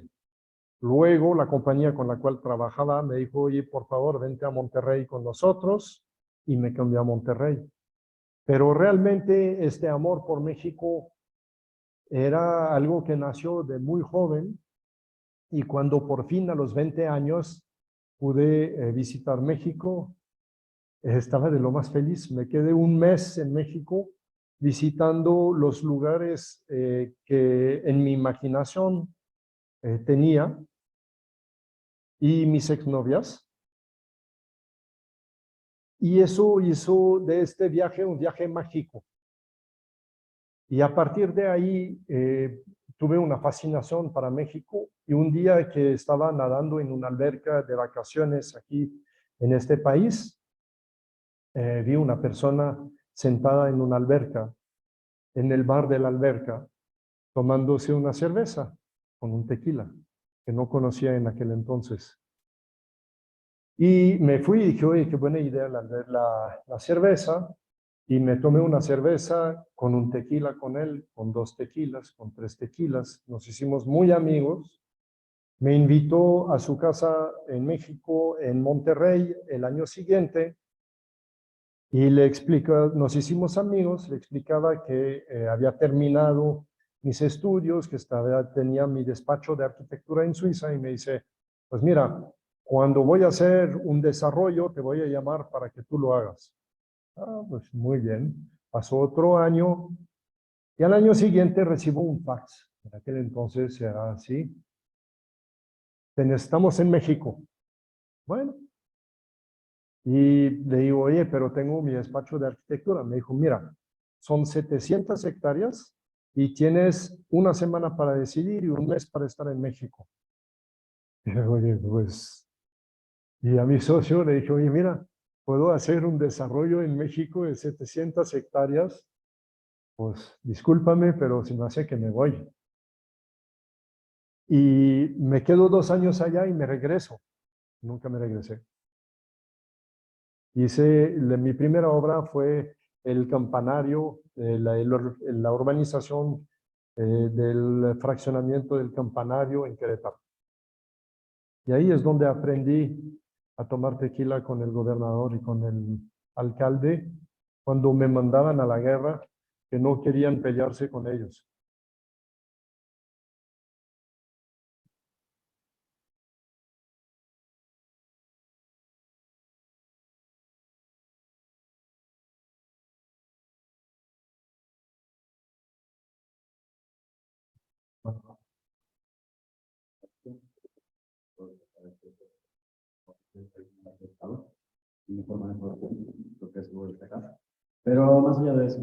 Luego la compañía con la cual trabajaba me dijo, oye, por favor, vente a Monterrey con nosotros, y me cambié a Monterrey. Pero realmente este amor por México era algo que nació de muy joven, y cuando por fin a los 20 años pude visitar México, estaba de lo más feliz. Me quedé un mes en México visitando los lugares que en mi imaginación tenía, y mis exnovias. Y eso hizo de este viaje un viaje mágico. Y a partir de ahí tuve una fascinación para México, y un día que estaba nadando en una alberca de vacaciones aquí en este país, vi una persona sentada en una alberca, en el bar de la alberca, tomándose una cerveza con un tequila, que no conocía en aquel entonces. Y me fui y dije, oye, qué buena idea la cerveza. Y me tomé una cerveza con un tequila con él, con 2 tequilas, con 3 tequilas. Nos hicimos muy amigos. Me invitó a su casa en México, en Monterrey, el año siguiente. Y le explica, nos hicimos amigos, le explicaba que había terminado mis estudios, que tenía mi despacho de arquitectura en Suiza y me dice, pues mira, cuando voy a hacer un desarrollo te voy a llamar para que tú lo hagas. Ah, pues muy bien. Pasó otro año y al año siguiente recibo un fax. En aquel entonces era así. Estamos en México. Bueno, y le digo, oye, pero tengo mi despacho de arquitectura. Me dijo, mira, son 700 hectáreas y tienes una semana para decidir y un mes para estar en México. Y le digo, oye, pues, y a mi socio le dije, oye, mira, ¿puedo hacer un desarrollo en México de 700 hectáreas? Pues, discúlpame, pero si me hace que me voy. Y me quedo 2 años allá y me regreso. Nunca me regresé. Mi primera obra fue el campanario, la urbanización del fraccionamiento del Campanario en Querétaro. Y ahí es donde aprendí a tomar tequila con el gobernador y con el alcalde cuando me mandaban a la guerra, que no querían pelearse con ellos. Y mejor manejo lo que es luego destacar. Pero más allá de eso,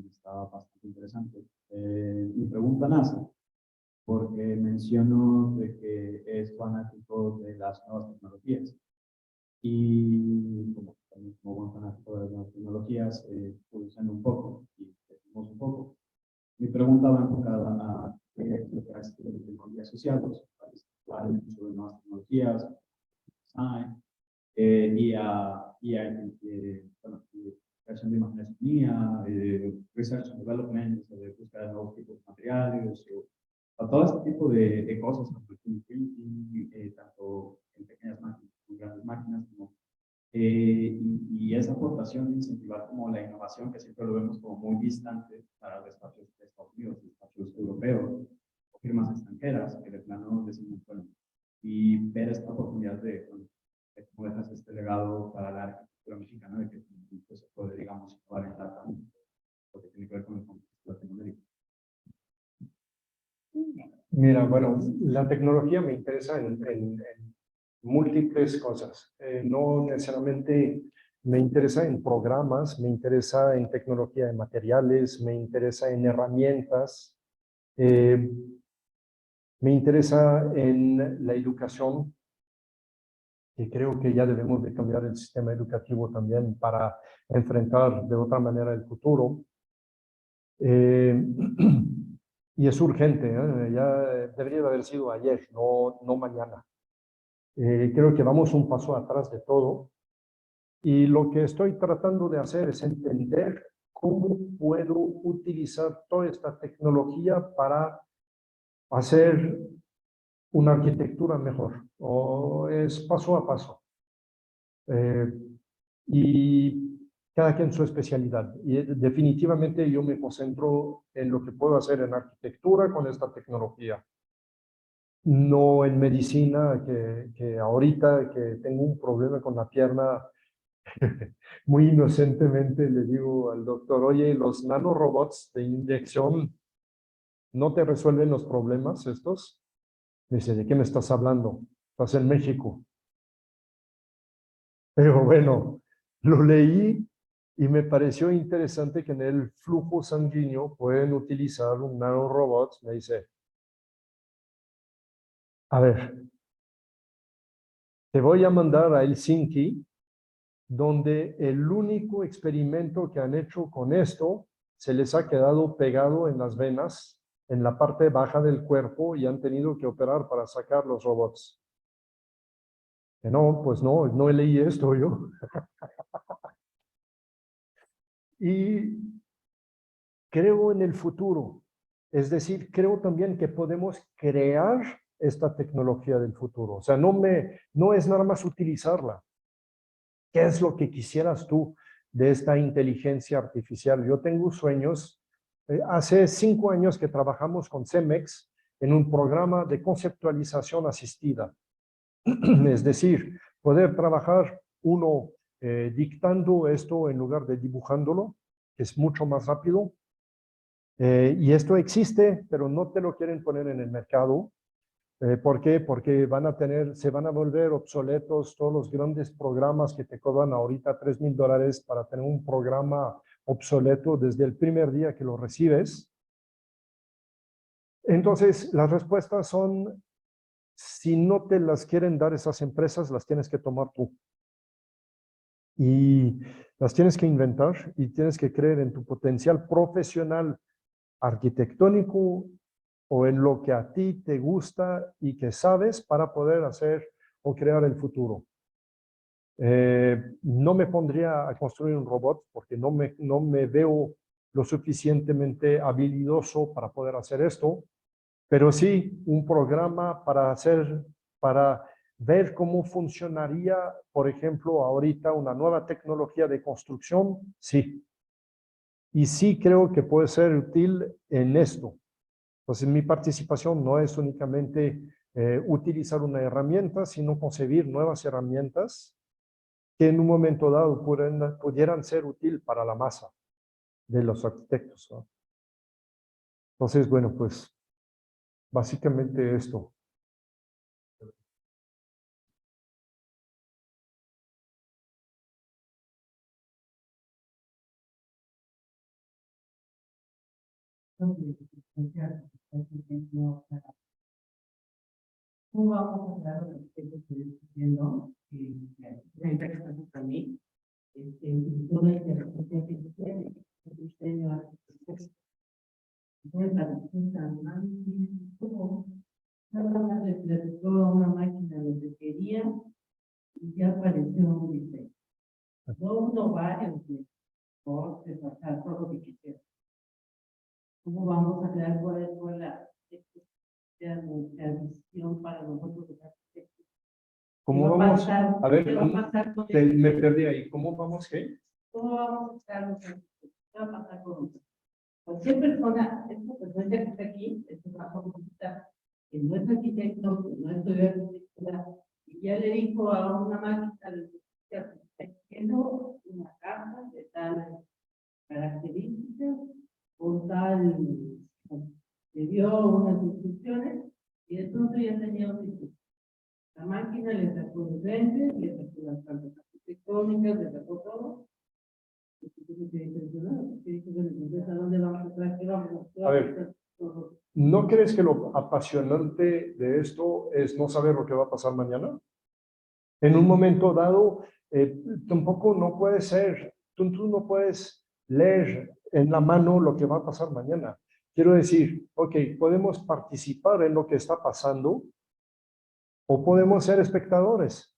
está bastante interesante. Mi pregunta nace porque menciono de que es fanático de las nuevas tecnologías. Y como buen fanático de las nuevas tecnologías, evolucionando un poco y decimos un poco. Mi pregunta va enfocada a lo que es tecnologías sociales, el uso de nuevas tecnologías, design, bueno, creación de imágenes mía, research and development, de búsqueda de nuevos tipos de materiales, o todo este tipo de cosas, como el 3D printing, tanto en pequeñas máquinas como en grandes máquinas, como, y esa aportación de incentivar como la innovación, que siempre lo vemos como muy distante para despachos de Estados Unidos, despachos europeos, o firmas extranjeras, que de plano decimos, bueno, y ver esta oportunidad de, bueno, cómo dejas este legado para la arquitectura mexicana, de que pues, se puede, digamos, valentar también lo que tiene que ver con el contexto de Latinoamérica. Mira, bueno, la tecnología me interesa en múltiples cosas. No necesariamente me interesa en programas, me interesa en tecnología de materiales, me interesa en herramientas, me interesa en la educación, que creo que ya debemos de cambiar el sistema educativo también para enfrentar de otra manera el futuro. Y es urgente, ya debería de haber sido ayer, no mañana. Creo que vamos un paso atrás de todo y lo que estoy tratando de hacer es entender cómo puedo utilizar toda esta tecnología para hacer una arquitectura mejor, o es paso a paso. Y cada quien su especialidad. Y definitivamente yo me concentro en lo que puedo hacer en arquitectura con esta tecnología. No en medicina, que ahorita que tengo un problema con la pierna, muy inocentemente le digo al doctor, oye, los nanorobots de inyección no te resuelven los problemas estos. Me dice, ¿de qué me estás hablando? Estás en México. Pero bueno, lo leí y me pareció interesante que en el flujo sanguíneo pueden utilizar un nanorobot. Me dice, a ver, te voy a mandar a Helsinki, donde el único experimento que han hecho con esto se les ha quedado pegado en las venas, en la parte baja del cuerpo, y han tenido que operar para sacar los robots. Que no, pues no leí esto yo. Y creo en el futuro. Es decir, creo también que podemos crear esta tecnología del futuro. O sea, no es nada más utilizarla. ¿Qué es lo que quisieras tú de esta inteligencia artificial? Yo tengo sueños. Hace 5 años que trabajamos con Cemex en un programa de conceptualización asistida. Es decir, poder trabajar uno dictando esto en lugar de dibujándolo, que es mucho más rápido. Y esto existe, pero no te lo quieren poner en el mercado. ¿Por qué? Porque se van a volver obsoletos todos los grandes programas que te cobran ahorita $3,000 para tener un programa obsoleto desde el primer día que lo recibes. Entonces, las respuestas son, si no te las quieren dar esas empresas, las tienes que tomar tú. Y las tienes que inventar y tienes que creer en tu potencial profesional arquitectónico o en lo que a ti te gusta y que sabes para poder hacer o crear el futuro. No me pondría a construir un robot porque no me veo lo suficientemente habilidoso para poder hacer esto, pero sí un programa para ver cómo funcionaría, por ejemplo, ahorita una nueva tecnología de construcción, sí. Y sí creo que puede ser útil en esto. Entonces, mi participación no es únicamente utilizar una herramienta, sino concebir nuevas herramientas que en un momento dado pudieran ser útil para la masa de los arquitectos, ¿no? Entonces, bueno, pues básicamente esto. ¿Cómo vamos a hablar de los que estoy discutiendo? Me interesa mucho a mí. Toda la inteligencia artificial, el diseño arquitectónico. Entonces, la distinta como le presentó a una máquina lo que quería y ya apareció un diseño. No uno varios de cortes, pasar todo lo que quisiera. ¿Cómo vamos a crear cuál es la visión para nosotros los arquitectos? ¿Cómo vamos? A ver, ¿qué va a pasar con me perdí ahí. ¿Cómo vamos qué? ¿Cómo vamos a estar nosotros? ¿Qué va a pasar con nosotros? Cualquier persona, esta persona que está aquí, es un trabajo que no es arquitecto, que no estudió arquitectura, y ya le dijo a una máquina, tengo una casa de tal características, con tal, le dio unas instrucciones, y entonces ya tenía un diseño. La máquina le sacó los lentes, le sacó las plantas arquitectónicas, le sacó todo. A ver, ¿no crees que lo apasionante de esto es no saber lo que va a pasar mañana? En un momento dado, tampoco no puede ser, tú no puedes leer en la mano lo que va a pasar mañana. Quiero decir, ok, podemos participar en lo que está pasando o podemos ser espectadores.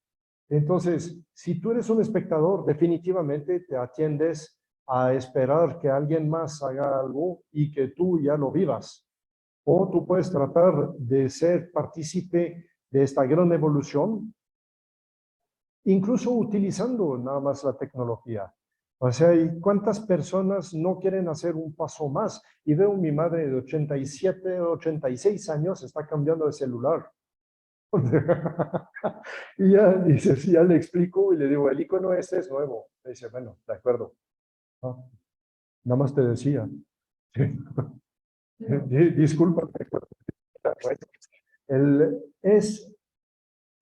Entonces, si tú eres un espectador, definitivamente te atiendes a esperar que alguien más haga algo y que tú ya lo vivas. O tú puedes tratar de ser partícipe de esta gran evolución, incluso utilizando nada más la tecnología. O sea, ¿cuántas personas no quieren hacer un paso más? Y veo a mi madre de 87, 86 años, está cambiando de celular. Y ya dice, sí, ya le explico y le digo, el icono este es nuevo. Me dice, bueno, de acuerdo. Ah, nada más te decía. Disculpa. Es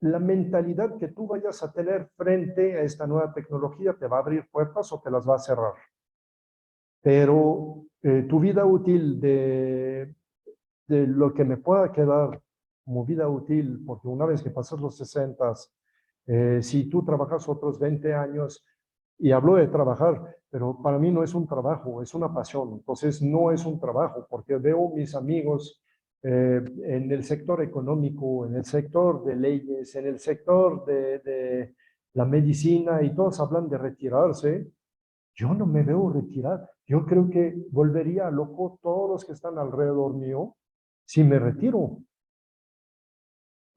la mentalidad que tú vayas a tener frente a esta nueva tecnología, te va a abrir puertas o te las va a cerrar. Pero tu vida útil de lo que me pueda quedar como vida útil, porque una vez que pasas los 60, si tú trabajas otros 20 años, y hablo de trabajar, pero para mí no es un trabajo, es una pasión. Entonces no es un trabajo, porque veo mis amigos en el sector económico, en el sector de leyes, en el sector de la medicina, y todos hablan de retirarse. Yo no me veo retirar. Yo creo que volvería loco todos los que están alrededor mío si me retiro.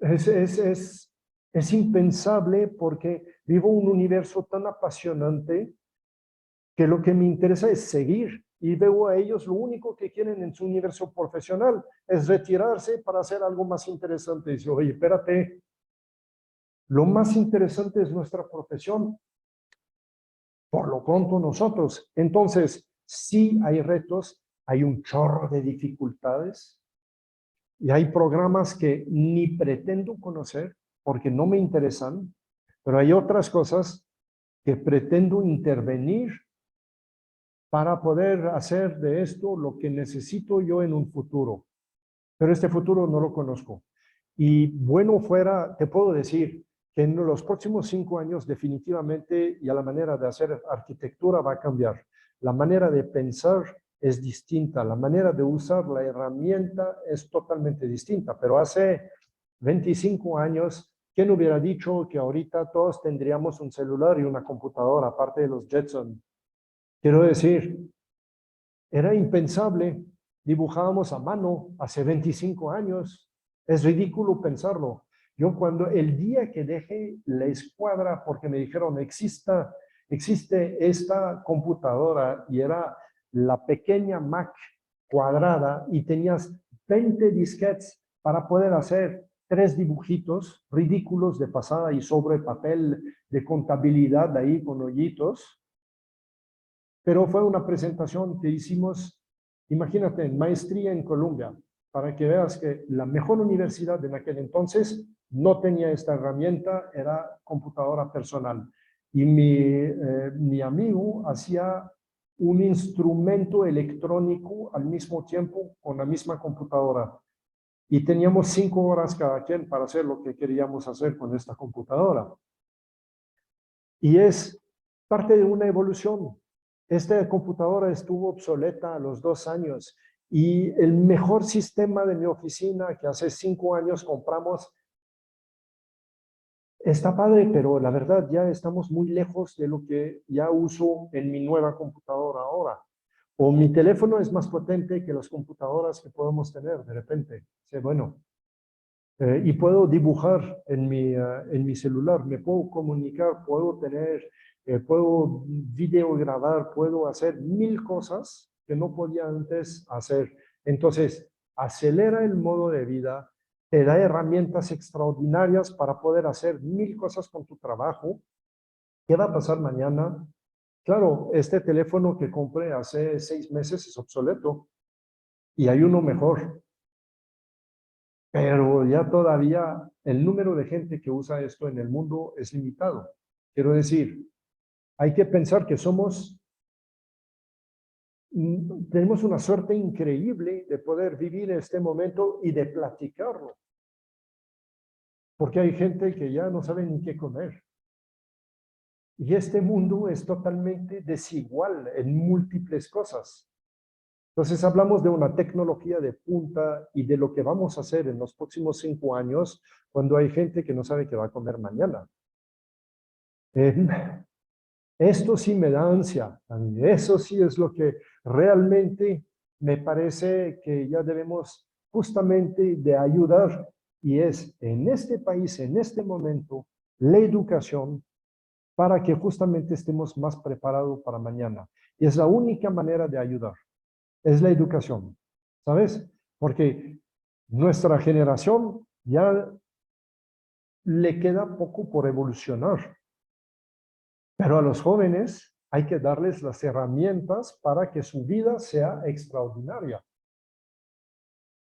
Es impensable, porque vivo un universo tan apasionante que lo que me interesa es seguir, y veo a ellos lo único que quieren en su universo profesional es retirarse para hacer algo más interesante. Y dice, oye, espérate, lo más interesante es nuestra profesión, por lo pronto nosotros. Entonces, sí hay retos, hay un chorro de dificultades, y hay programas que ni pretendo conocer porque no me interesan, pero hay otras cosas que pretendo intervenir para poder hacer de esto lo que necesito yo en un futuro. Pero este futuro no lo conozco. Y bueno fuera, te puedo decir que en los próximos 5 años definitivamente ya la manera de hacer arquitectura va a cambiar. La manera de pensar es distinta, la manera de usar la herramienta es totalmente distinta. Pero hace 25 años, ¿quién hubiera dicho que ahorita todos tendríamos un celular y una computadora, aparte de los Jetson? Quiero decir, era impensable. Dibujábamos a mano hace 25 años. Es ridículo pensarlo. Yo cuando el día que dejé la escuadra, porque me dijeron, existe esta computadora, y era la pequeña Mac cuadrada, y tenías 20 disquetes para poder hacer 3 dibujitos ridículos de pasada y sobre papel de contabilidad ahí con hoyitos. Pero fue una presentación que hicimos, imagínate, en maestría en Colombia, para que veas que la mejor universidad en aquel entonces no tenía esta herramienta, era computadora personal. Y mi amigo hacía un instrumento electrónico al mismo tiempo con la misma computadora. Y teníamos 5 horas cada quien para hacer lo que queríamos hacer con esta computadora. Y es parte de una evolución. Esta computadora estuvo obsoleta a los 2 años, y el mejor sistema de mi oficina que hace 5 años compramos está padre, pero la verdad ya estamos muy lejos de lo que ya uso en mi nueva computadora ahora. O mi teléfono es más potente que las computadoras que podemos tener de repente. Sí, bueno, y puedo dibujar en mi celular, me puedo comunicar, puedo tener, puedo videograbar, puedo hacer 1000 cosas que no podía antes hacer. Entonces, acelera el modo de vida, te da herramientas extraordinarias para poder hacer 1000 cosas con tu trabajo. ¿Qué va a pasar mañana? Claro, este teléfono que compré hace 6 meses es obsoleto, y hay uno mejor. Pero ya todavía el número de gente que usa esto en el mundo es limitado. Quiero decir, hay que pensar que tenemos una suerte increíble de poder vivir este momento y de platicarlo. Porque hay gente que ya no sabe ni qué comer. Y este mundo es totalmente desigual en múltiples cosas. Entonces hablamos de una tecnología de punta y de lo que vamos a hacer en los próximos 5 años, cuando hay gente que no sabe qué va a comer mañana. Esto sí me da ansia. Eso sí es lo que realmente me parece que ya debemos justamente de ayudar, y es en este país, en este momento, la educación, para que justamente estemos más preparados para mañana. Y es la única manera de ayudar. Es la educación, ¿sabes? Porque nuestra generación ya le queda poco por evolucionar, pero a los jóvenes hay que darles las herramientas para que su vida sea extraordinaria.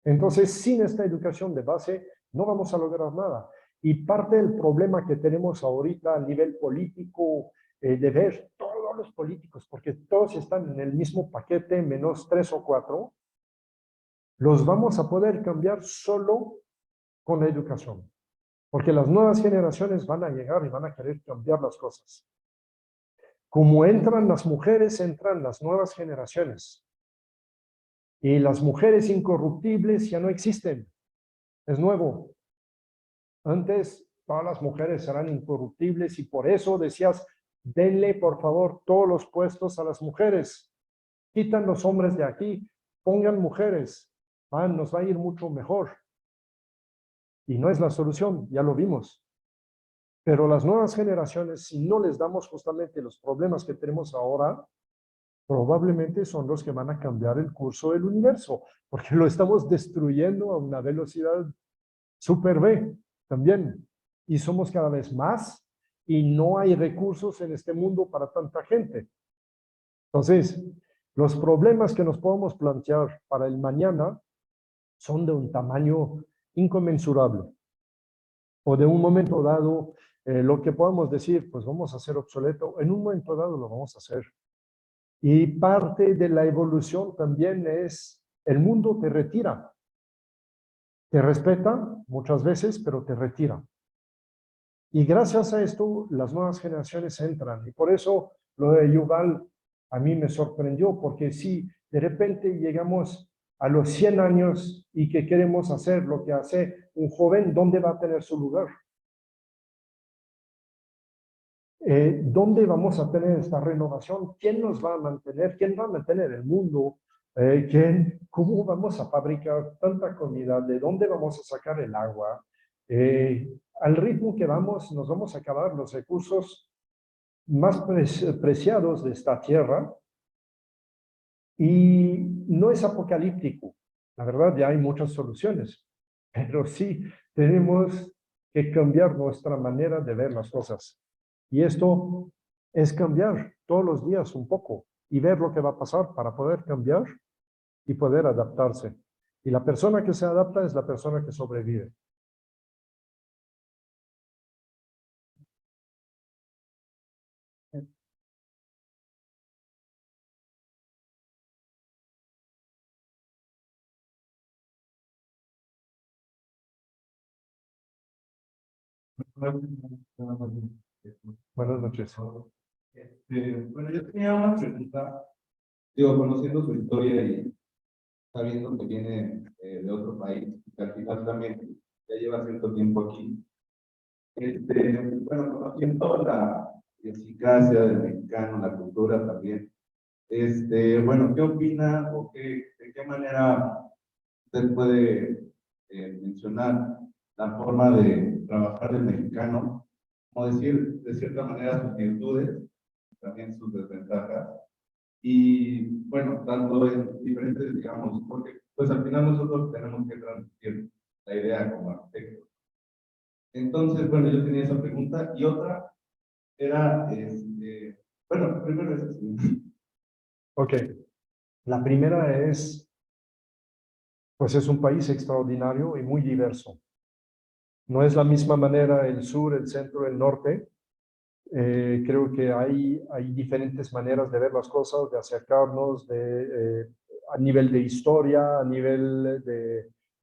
Entonces, sin esta educación de base, no vamos a lograr nada. Y parte del problema que tenemos ahorita a nivel político, de ver todos los políticos, porque todos están en el mismo paquete, menos 3 o 4, los vamos a poder cambiar solo con la educación. Porque las nuevas generaciones van a llegar y van a querer cambiar las cosas. Como entran las mujeres, entran las nuevas generaciones. Y las mujeres incorruptibles ya no existen. Es nuevo. Antes todas las mujeres eran incorruptibles y por eso decías, denle por favor todos los puestos a las mujeres. Quitan los hombres de aquí, pongan mujeres. Nos va a ir mucho mejor. Y no es la solución, ya lo vimos. Pero las nuevas generaciones, si no les damos justamente los problemas que tenemos ahora, probablemente son los que van a cambiar el curso del universo, porque lo estamos destruyendo a una velocidad super B también. Y somos cada vez más y no hay recursos en este mundo para tanta gente. Entonces, los problemas que nos podemos plantear para el mañana son de un tamaño inconmensurable. O de un momento dado, lo que podemos decir, pues vamos a ser obsoleto, en un momento dado lo vamos a hacer. Y parte de la evolución también es, el mundo te retira. Te respeta muchas veces, pero te retira. Y gracias a esto, las nuevas generaciones entran. Y por eso lo de Yuval a mí me sorprendió, porque si de repente llegamos a los 100 años y que queremos hacer lo que hace un joven, ¿dónde va a tener su lugar? ¿Dónde vamos a tener esta renovación? ¿Quién nos va a mantener? ¿Quién va a mantener el mundo? ¿Cómo vamos a fabricar tanta comida? ¿De dónde vamos a sacar el agua? Al ritmo que vamos, nos vamos a acabar los recursos más preciados de esta tierra. Y no es apocalíptico. La verdad, ya hay muchas soluciones. Pero sí tenemos que cambiar nuestra manera de ver las cosas. Y esto es cambiar todos los días un poco y ver lo que va a pasar para poder cambiar y poder adaptarse. Y la persona que se adapta es la persona que sobrevive. Buenas noches. Bueno, yo tenía una pregunta, digo, conociendo su historia y sabiendo que viene de otro país, que al final también ya lleva cierto tiempo aquí. Bueno, conociendo la eficacia del mexicano, la cultura también, bueno, ¿qué opina o de qué manera usted puede mencionar la forma de trabajar del mexicano, como decir, de cierta manera, sus virtudes, también sus desventajas, y bueno, tanto en diferentes, digamos, porque pues al final nosotros tenemos que transmitir la idea como arquitectos. Entonces, bueno, yo tenía esa pregunta, y otra era, bueno, primero es Ok. La primera es, pues es un país extraordinario y muy diverso. No es la misma manera el sur, el centro, el norte. Creo que hay diferentes maneras de ver las cosas, de acercarnos a nivel de historia, a nivel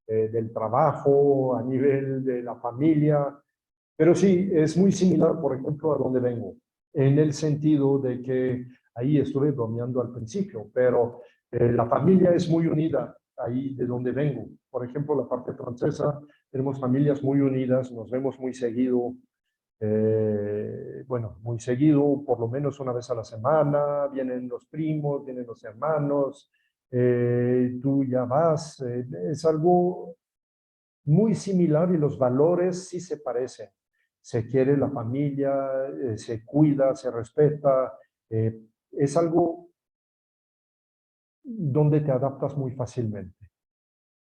del trabajo, a nivel de la familia. Pero sí, es muy similar, por ejemplo, a donde vengo, en el sentido de que ahí estuve bromeando al principio, pero la familia es muy unida ahí de donde vengo. Por ejemplo, la parte francesa, tenemos familias muy unidas, nos vemos muy seguido, bueno, muy seguido, por lo menos una vez a la semana, vienen los primos, vienen los hermanos, tú ya vas, es algo muy similar y los valores sí se parecen. Se quiere la familia, se cuida, se respeta, es algo donde te adaptas muy fácilmente.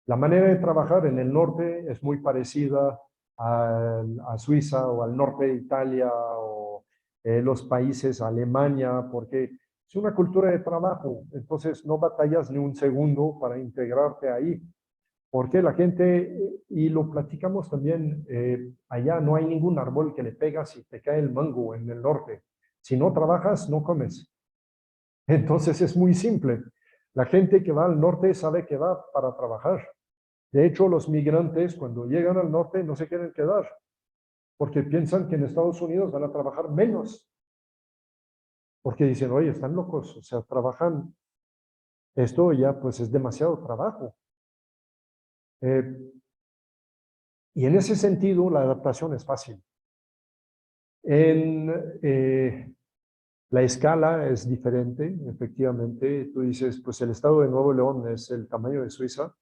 La manera de trabajar en el norte es muy parecida a Suiza o al norte de Italia o los países, Alemania, porque es una cultura de trabajo, entonces no batallas ni un segundo para integrarte ahí, porque la gente, y lo platicamos también, allá no hay ningún árbol que le pegas y te cae el mango en el norte. Si no trabajas, no comes. Entonces es muy simple. La gente que va al norte sabe que va para trabajar. De hecho, los migrantes cuando llegan al norte no se quieren quedar, porque piensan que en Estados Unidos van a trabajar menos. porque dicen, oye, están locos, o sea, trabajan, esto ya pues es demasiado trabajo. Y en ese sentido, la adaptación es fácil. En la escala es diferente, efectivamente. Tú dices, pues el estado de Nuevo León es el tamaño de Suiza,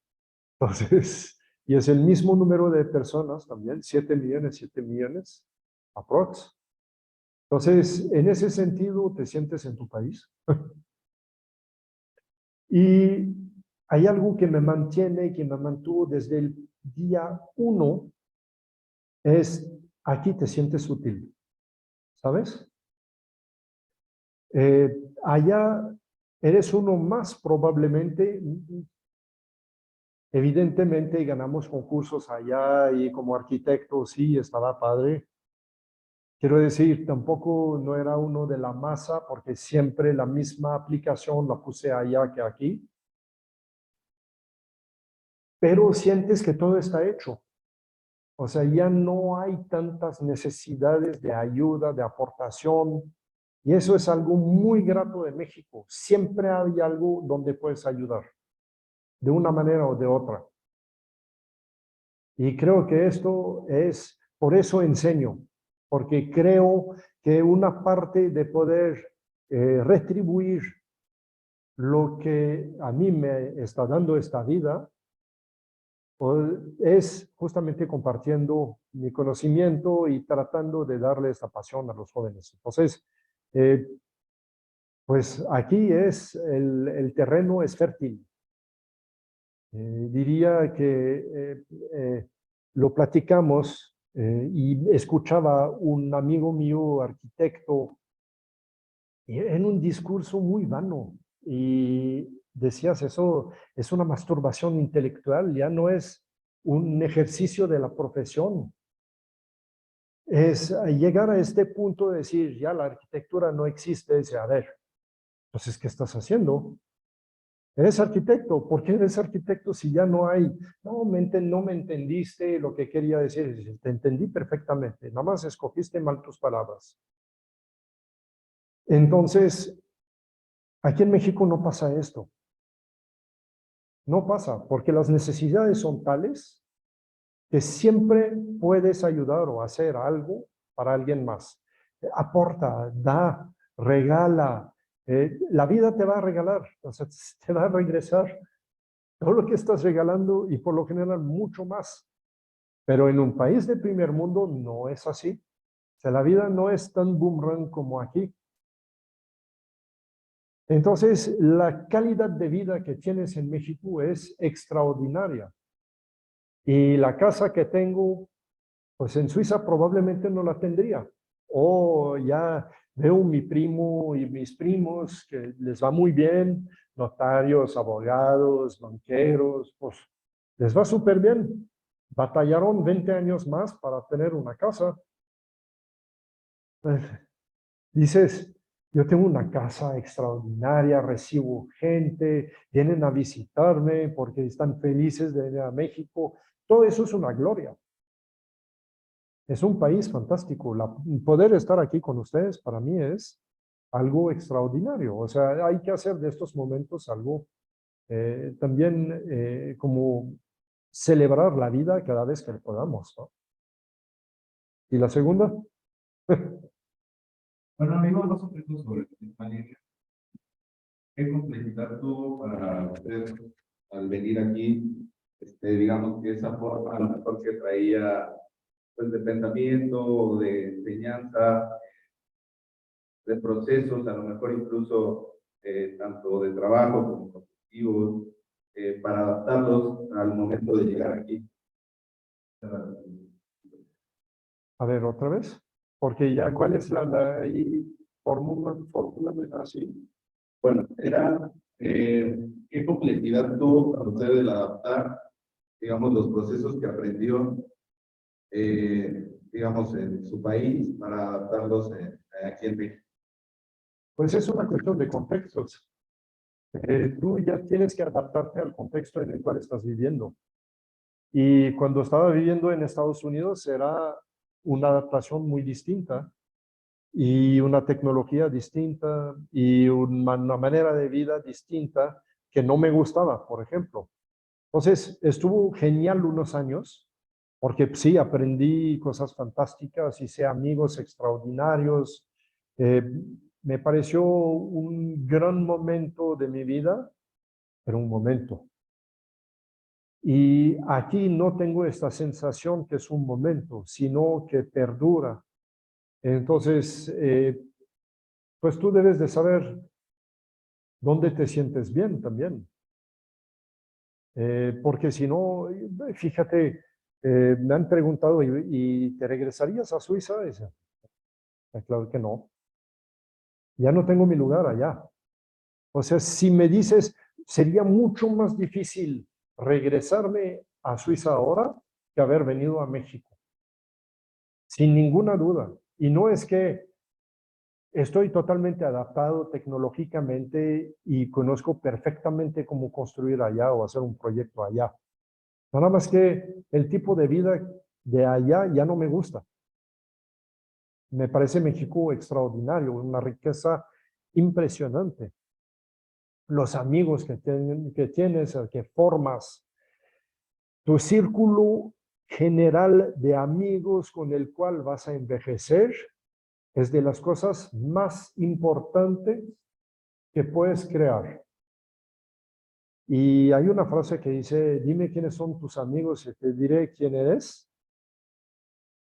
entonces, y es el mismo número de personas también, 7 millones, aprox. Entonces, en ese sentido, te sientes en tu país. Y hay algo que me mantiene, que me mantuvo desde el día 1, es aquí te sientes útil, ¿sabes? Allá eres uno más probablemente, evidentemente ganamos concursos allá y como arquitecto sí, estaba padre. Quiero decir, tampoco no era uno de la masa porque siempre la misma aplicación la puse allá que aquí. Pero sientes que todo está hecho. O sea, ya no hay tantas necesidades de ayuda, de aportación. Y eso es algo muy grato de México. Siempre hay algo donde puedes ayudar, de una manera o de otra. Y creo que esto es, por eso enseño, porque creo que una parte de poder retribuir lo que a mí me está dando esta vida es justamente compartiendo mi conocimiento y tratando de darle esta pasión a los jóvenes. Entonces, pues aquí es, el terreno es fértil. Diría que lo platicamos y escuchaba un amigo mío, arquitecto, en un discurso muy vano. Y decías, eso es una masturbación intelectual, ya no es un ejercicio de la profesión. Es llegar a este punto de decir, ya la arquitectura no existe, dice, a ver, entonces, ¿qué estás haciendo? Eres arquitecto. ¿Por qué eres arquitecto si ya no hay? No no me entendiste lo que quería decir. Te entendí perfectamente. Nada más escogiste mal tus palabras. Entonces, aquí en México no pasa esto. No pasa, porque las necesidades son tales que siempre puedes ayudar o hacer algo para alguien más. Aporta, da, regala. La vida te va a regalar, o sea, te va a regresar todo lo que estás regalando y por lo general mucho más. Pero en un país de primer mundo no es así. O sea, la vida no es tan boomerang como aquí. Entonces, la calidad de vida que tienes en México es extraordinaria. Y la casa que tengo, pues en Suiza probablemente no la tendría. O ya veo mi primo y mis primos que les va muy bien, notarios, abogados, banqueros, pues les va súper bien. Batallaron 20 años más para tener una casa. Dices, yo tengo una casa extraordinaria, recibo gente, vienen a visitarme porque están felices de venir a México. Todo eso es una gloria. Es un país fantástico. Poder estar aquí con ustedes para mí es algo extraordinario. O sea, hay que hacer de estos momentos algo también como celebrar la vida cada vez que podamos, ¿no? ¿Y la segunda? Bueno, amigo, dos objetos sobre España. ¿Qué complejidad tuvo para usted al venir aquí? Digamos que esa forma, a lo mejor que traía pues, de pensamiento, de enseñanza, de procesos, a lo mejor incluso tanto de trabajo como cognitivos, para adaptarlos al momento de llegar aquí. A ver, otra vez. Porque ya, ¿cuál es la fórmula así? Bueno, era qué complejidad tuvo para usted el adaptar, digamos, los procesos que aprendió, digamos, en su país para adaptarlos aquí en México. Pues es una cuestión de contextos. Tú ya tienes que adaptarte al contexto en el cual estás viviendo. Y cuando estaba viviendo en Estados Unidos era una adaptación muy distinta, y una tecnología distinta y una manera de vida distinta que no me gustaba, por ejemplo. Entonces, estuvo genial unos años, porque sí, aprendí cosas fantásticas, hice amigos extraordinarios. eh, Me pareció un gran momento de mi vida, pero un momento. Y aquí no tengo esta sensación que es un momento, sino que perdura. Entonces, pues tú debes de saber dónde te sientes bien también. Porque si no, fíjate, me han preguntado, ¿y te regresarías a Suiza? Dice, claro que no. Ya no tengo mi lugar allá. O sea, si me dices, sería mucho más difícil regresarme a Suiza ahora que haber venido a México. Sin ninguna duda. Y no es que estoy totalmente adaptado tecnológicamente y conozco perfectamente cómo construir allá o hacer un proyecto allá. Nada más que el tipo de vida de allá ya no me gusta. Me parece México extraordinario, una riqueza impresionante. Los amigos que tienes, que formas, tu círculo general de amigos con el cual vas a envejecer, es de las cosas más importantes que puedes crear. Y hay una frase que dice, dime quiénes son tus amigos y te diré quién eres.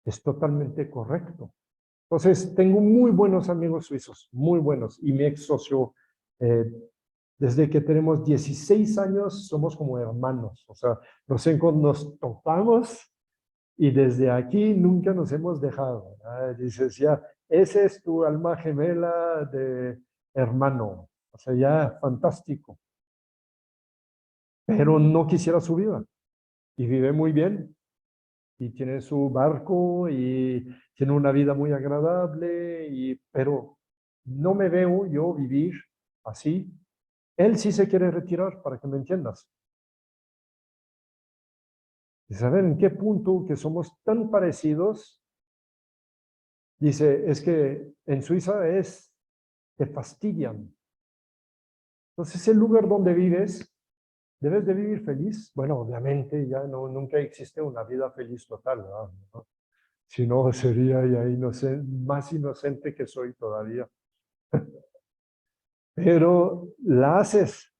Es totalmente correcto. Entonces, tengo muy buenos amigos suizos, muy buenos. Y mi ex socio, desde que tenemos 16 años, somos como hermanos. O sea, nos topamos y desde aquí nunca nos hemos dejado. Dices, ya, ese es tu alma gemela de hermano. O sea, ya, fantástico. Pero no quisiera su vida. Y vive muy bien. Y tiene su barco y tiene una vida muy agradable, pero no me veo yo vivir así. Él sí se quiere retirar, para que me entiendas. Y saber en qué punto que somos tan parecidos, dice, es que en Suiza te fastidian. Entonces, el lugar donde vives, debes de vivir feliz. Bueno, obviamente ya nunca existe una vida feliz total, ¿verdad? ¿No? Si no, sería ya más inocente que soy todavía. Pero la haces.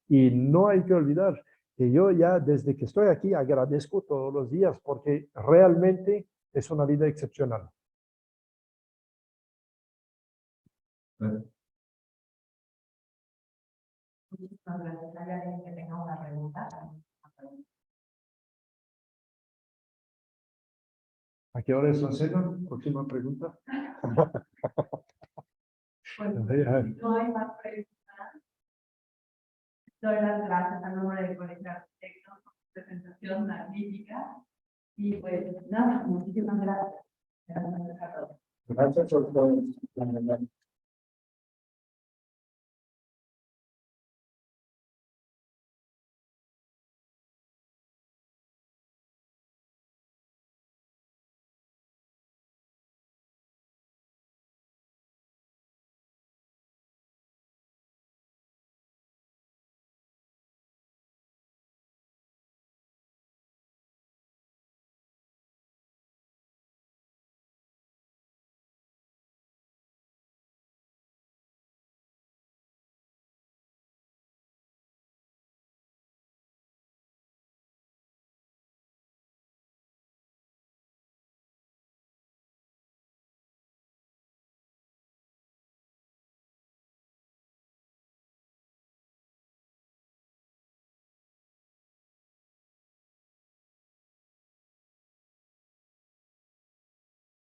Y no hay que olvidar que yo ya desde que estoy aquí agradezco todos los días porque realmente es una vida excepcional. ¿Hay alguien que tenga una pregunta? ¿A qué hora es la cena? Próxima pregunta. Bueno, no hay más preguntas. Doy las gracias al nombre del Colegio de Arquitectos por su presentación magnífica. Y pues nada, muchísimas gracias. Gracias a todos. Gracias por todo.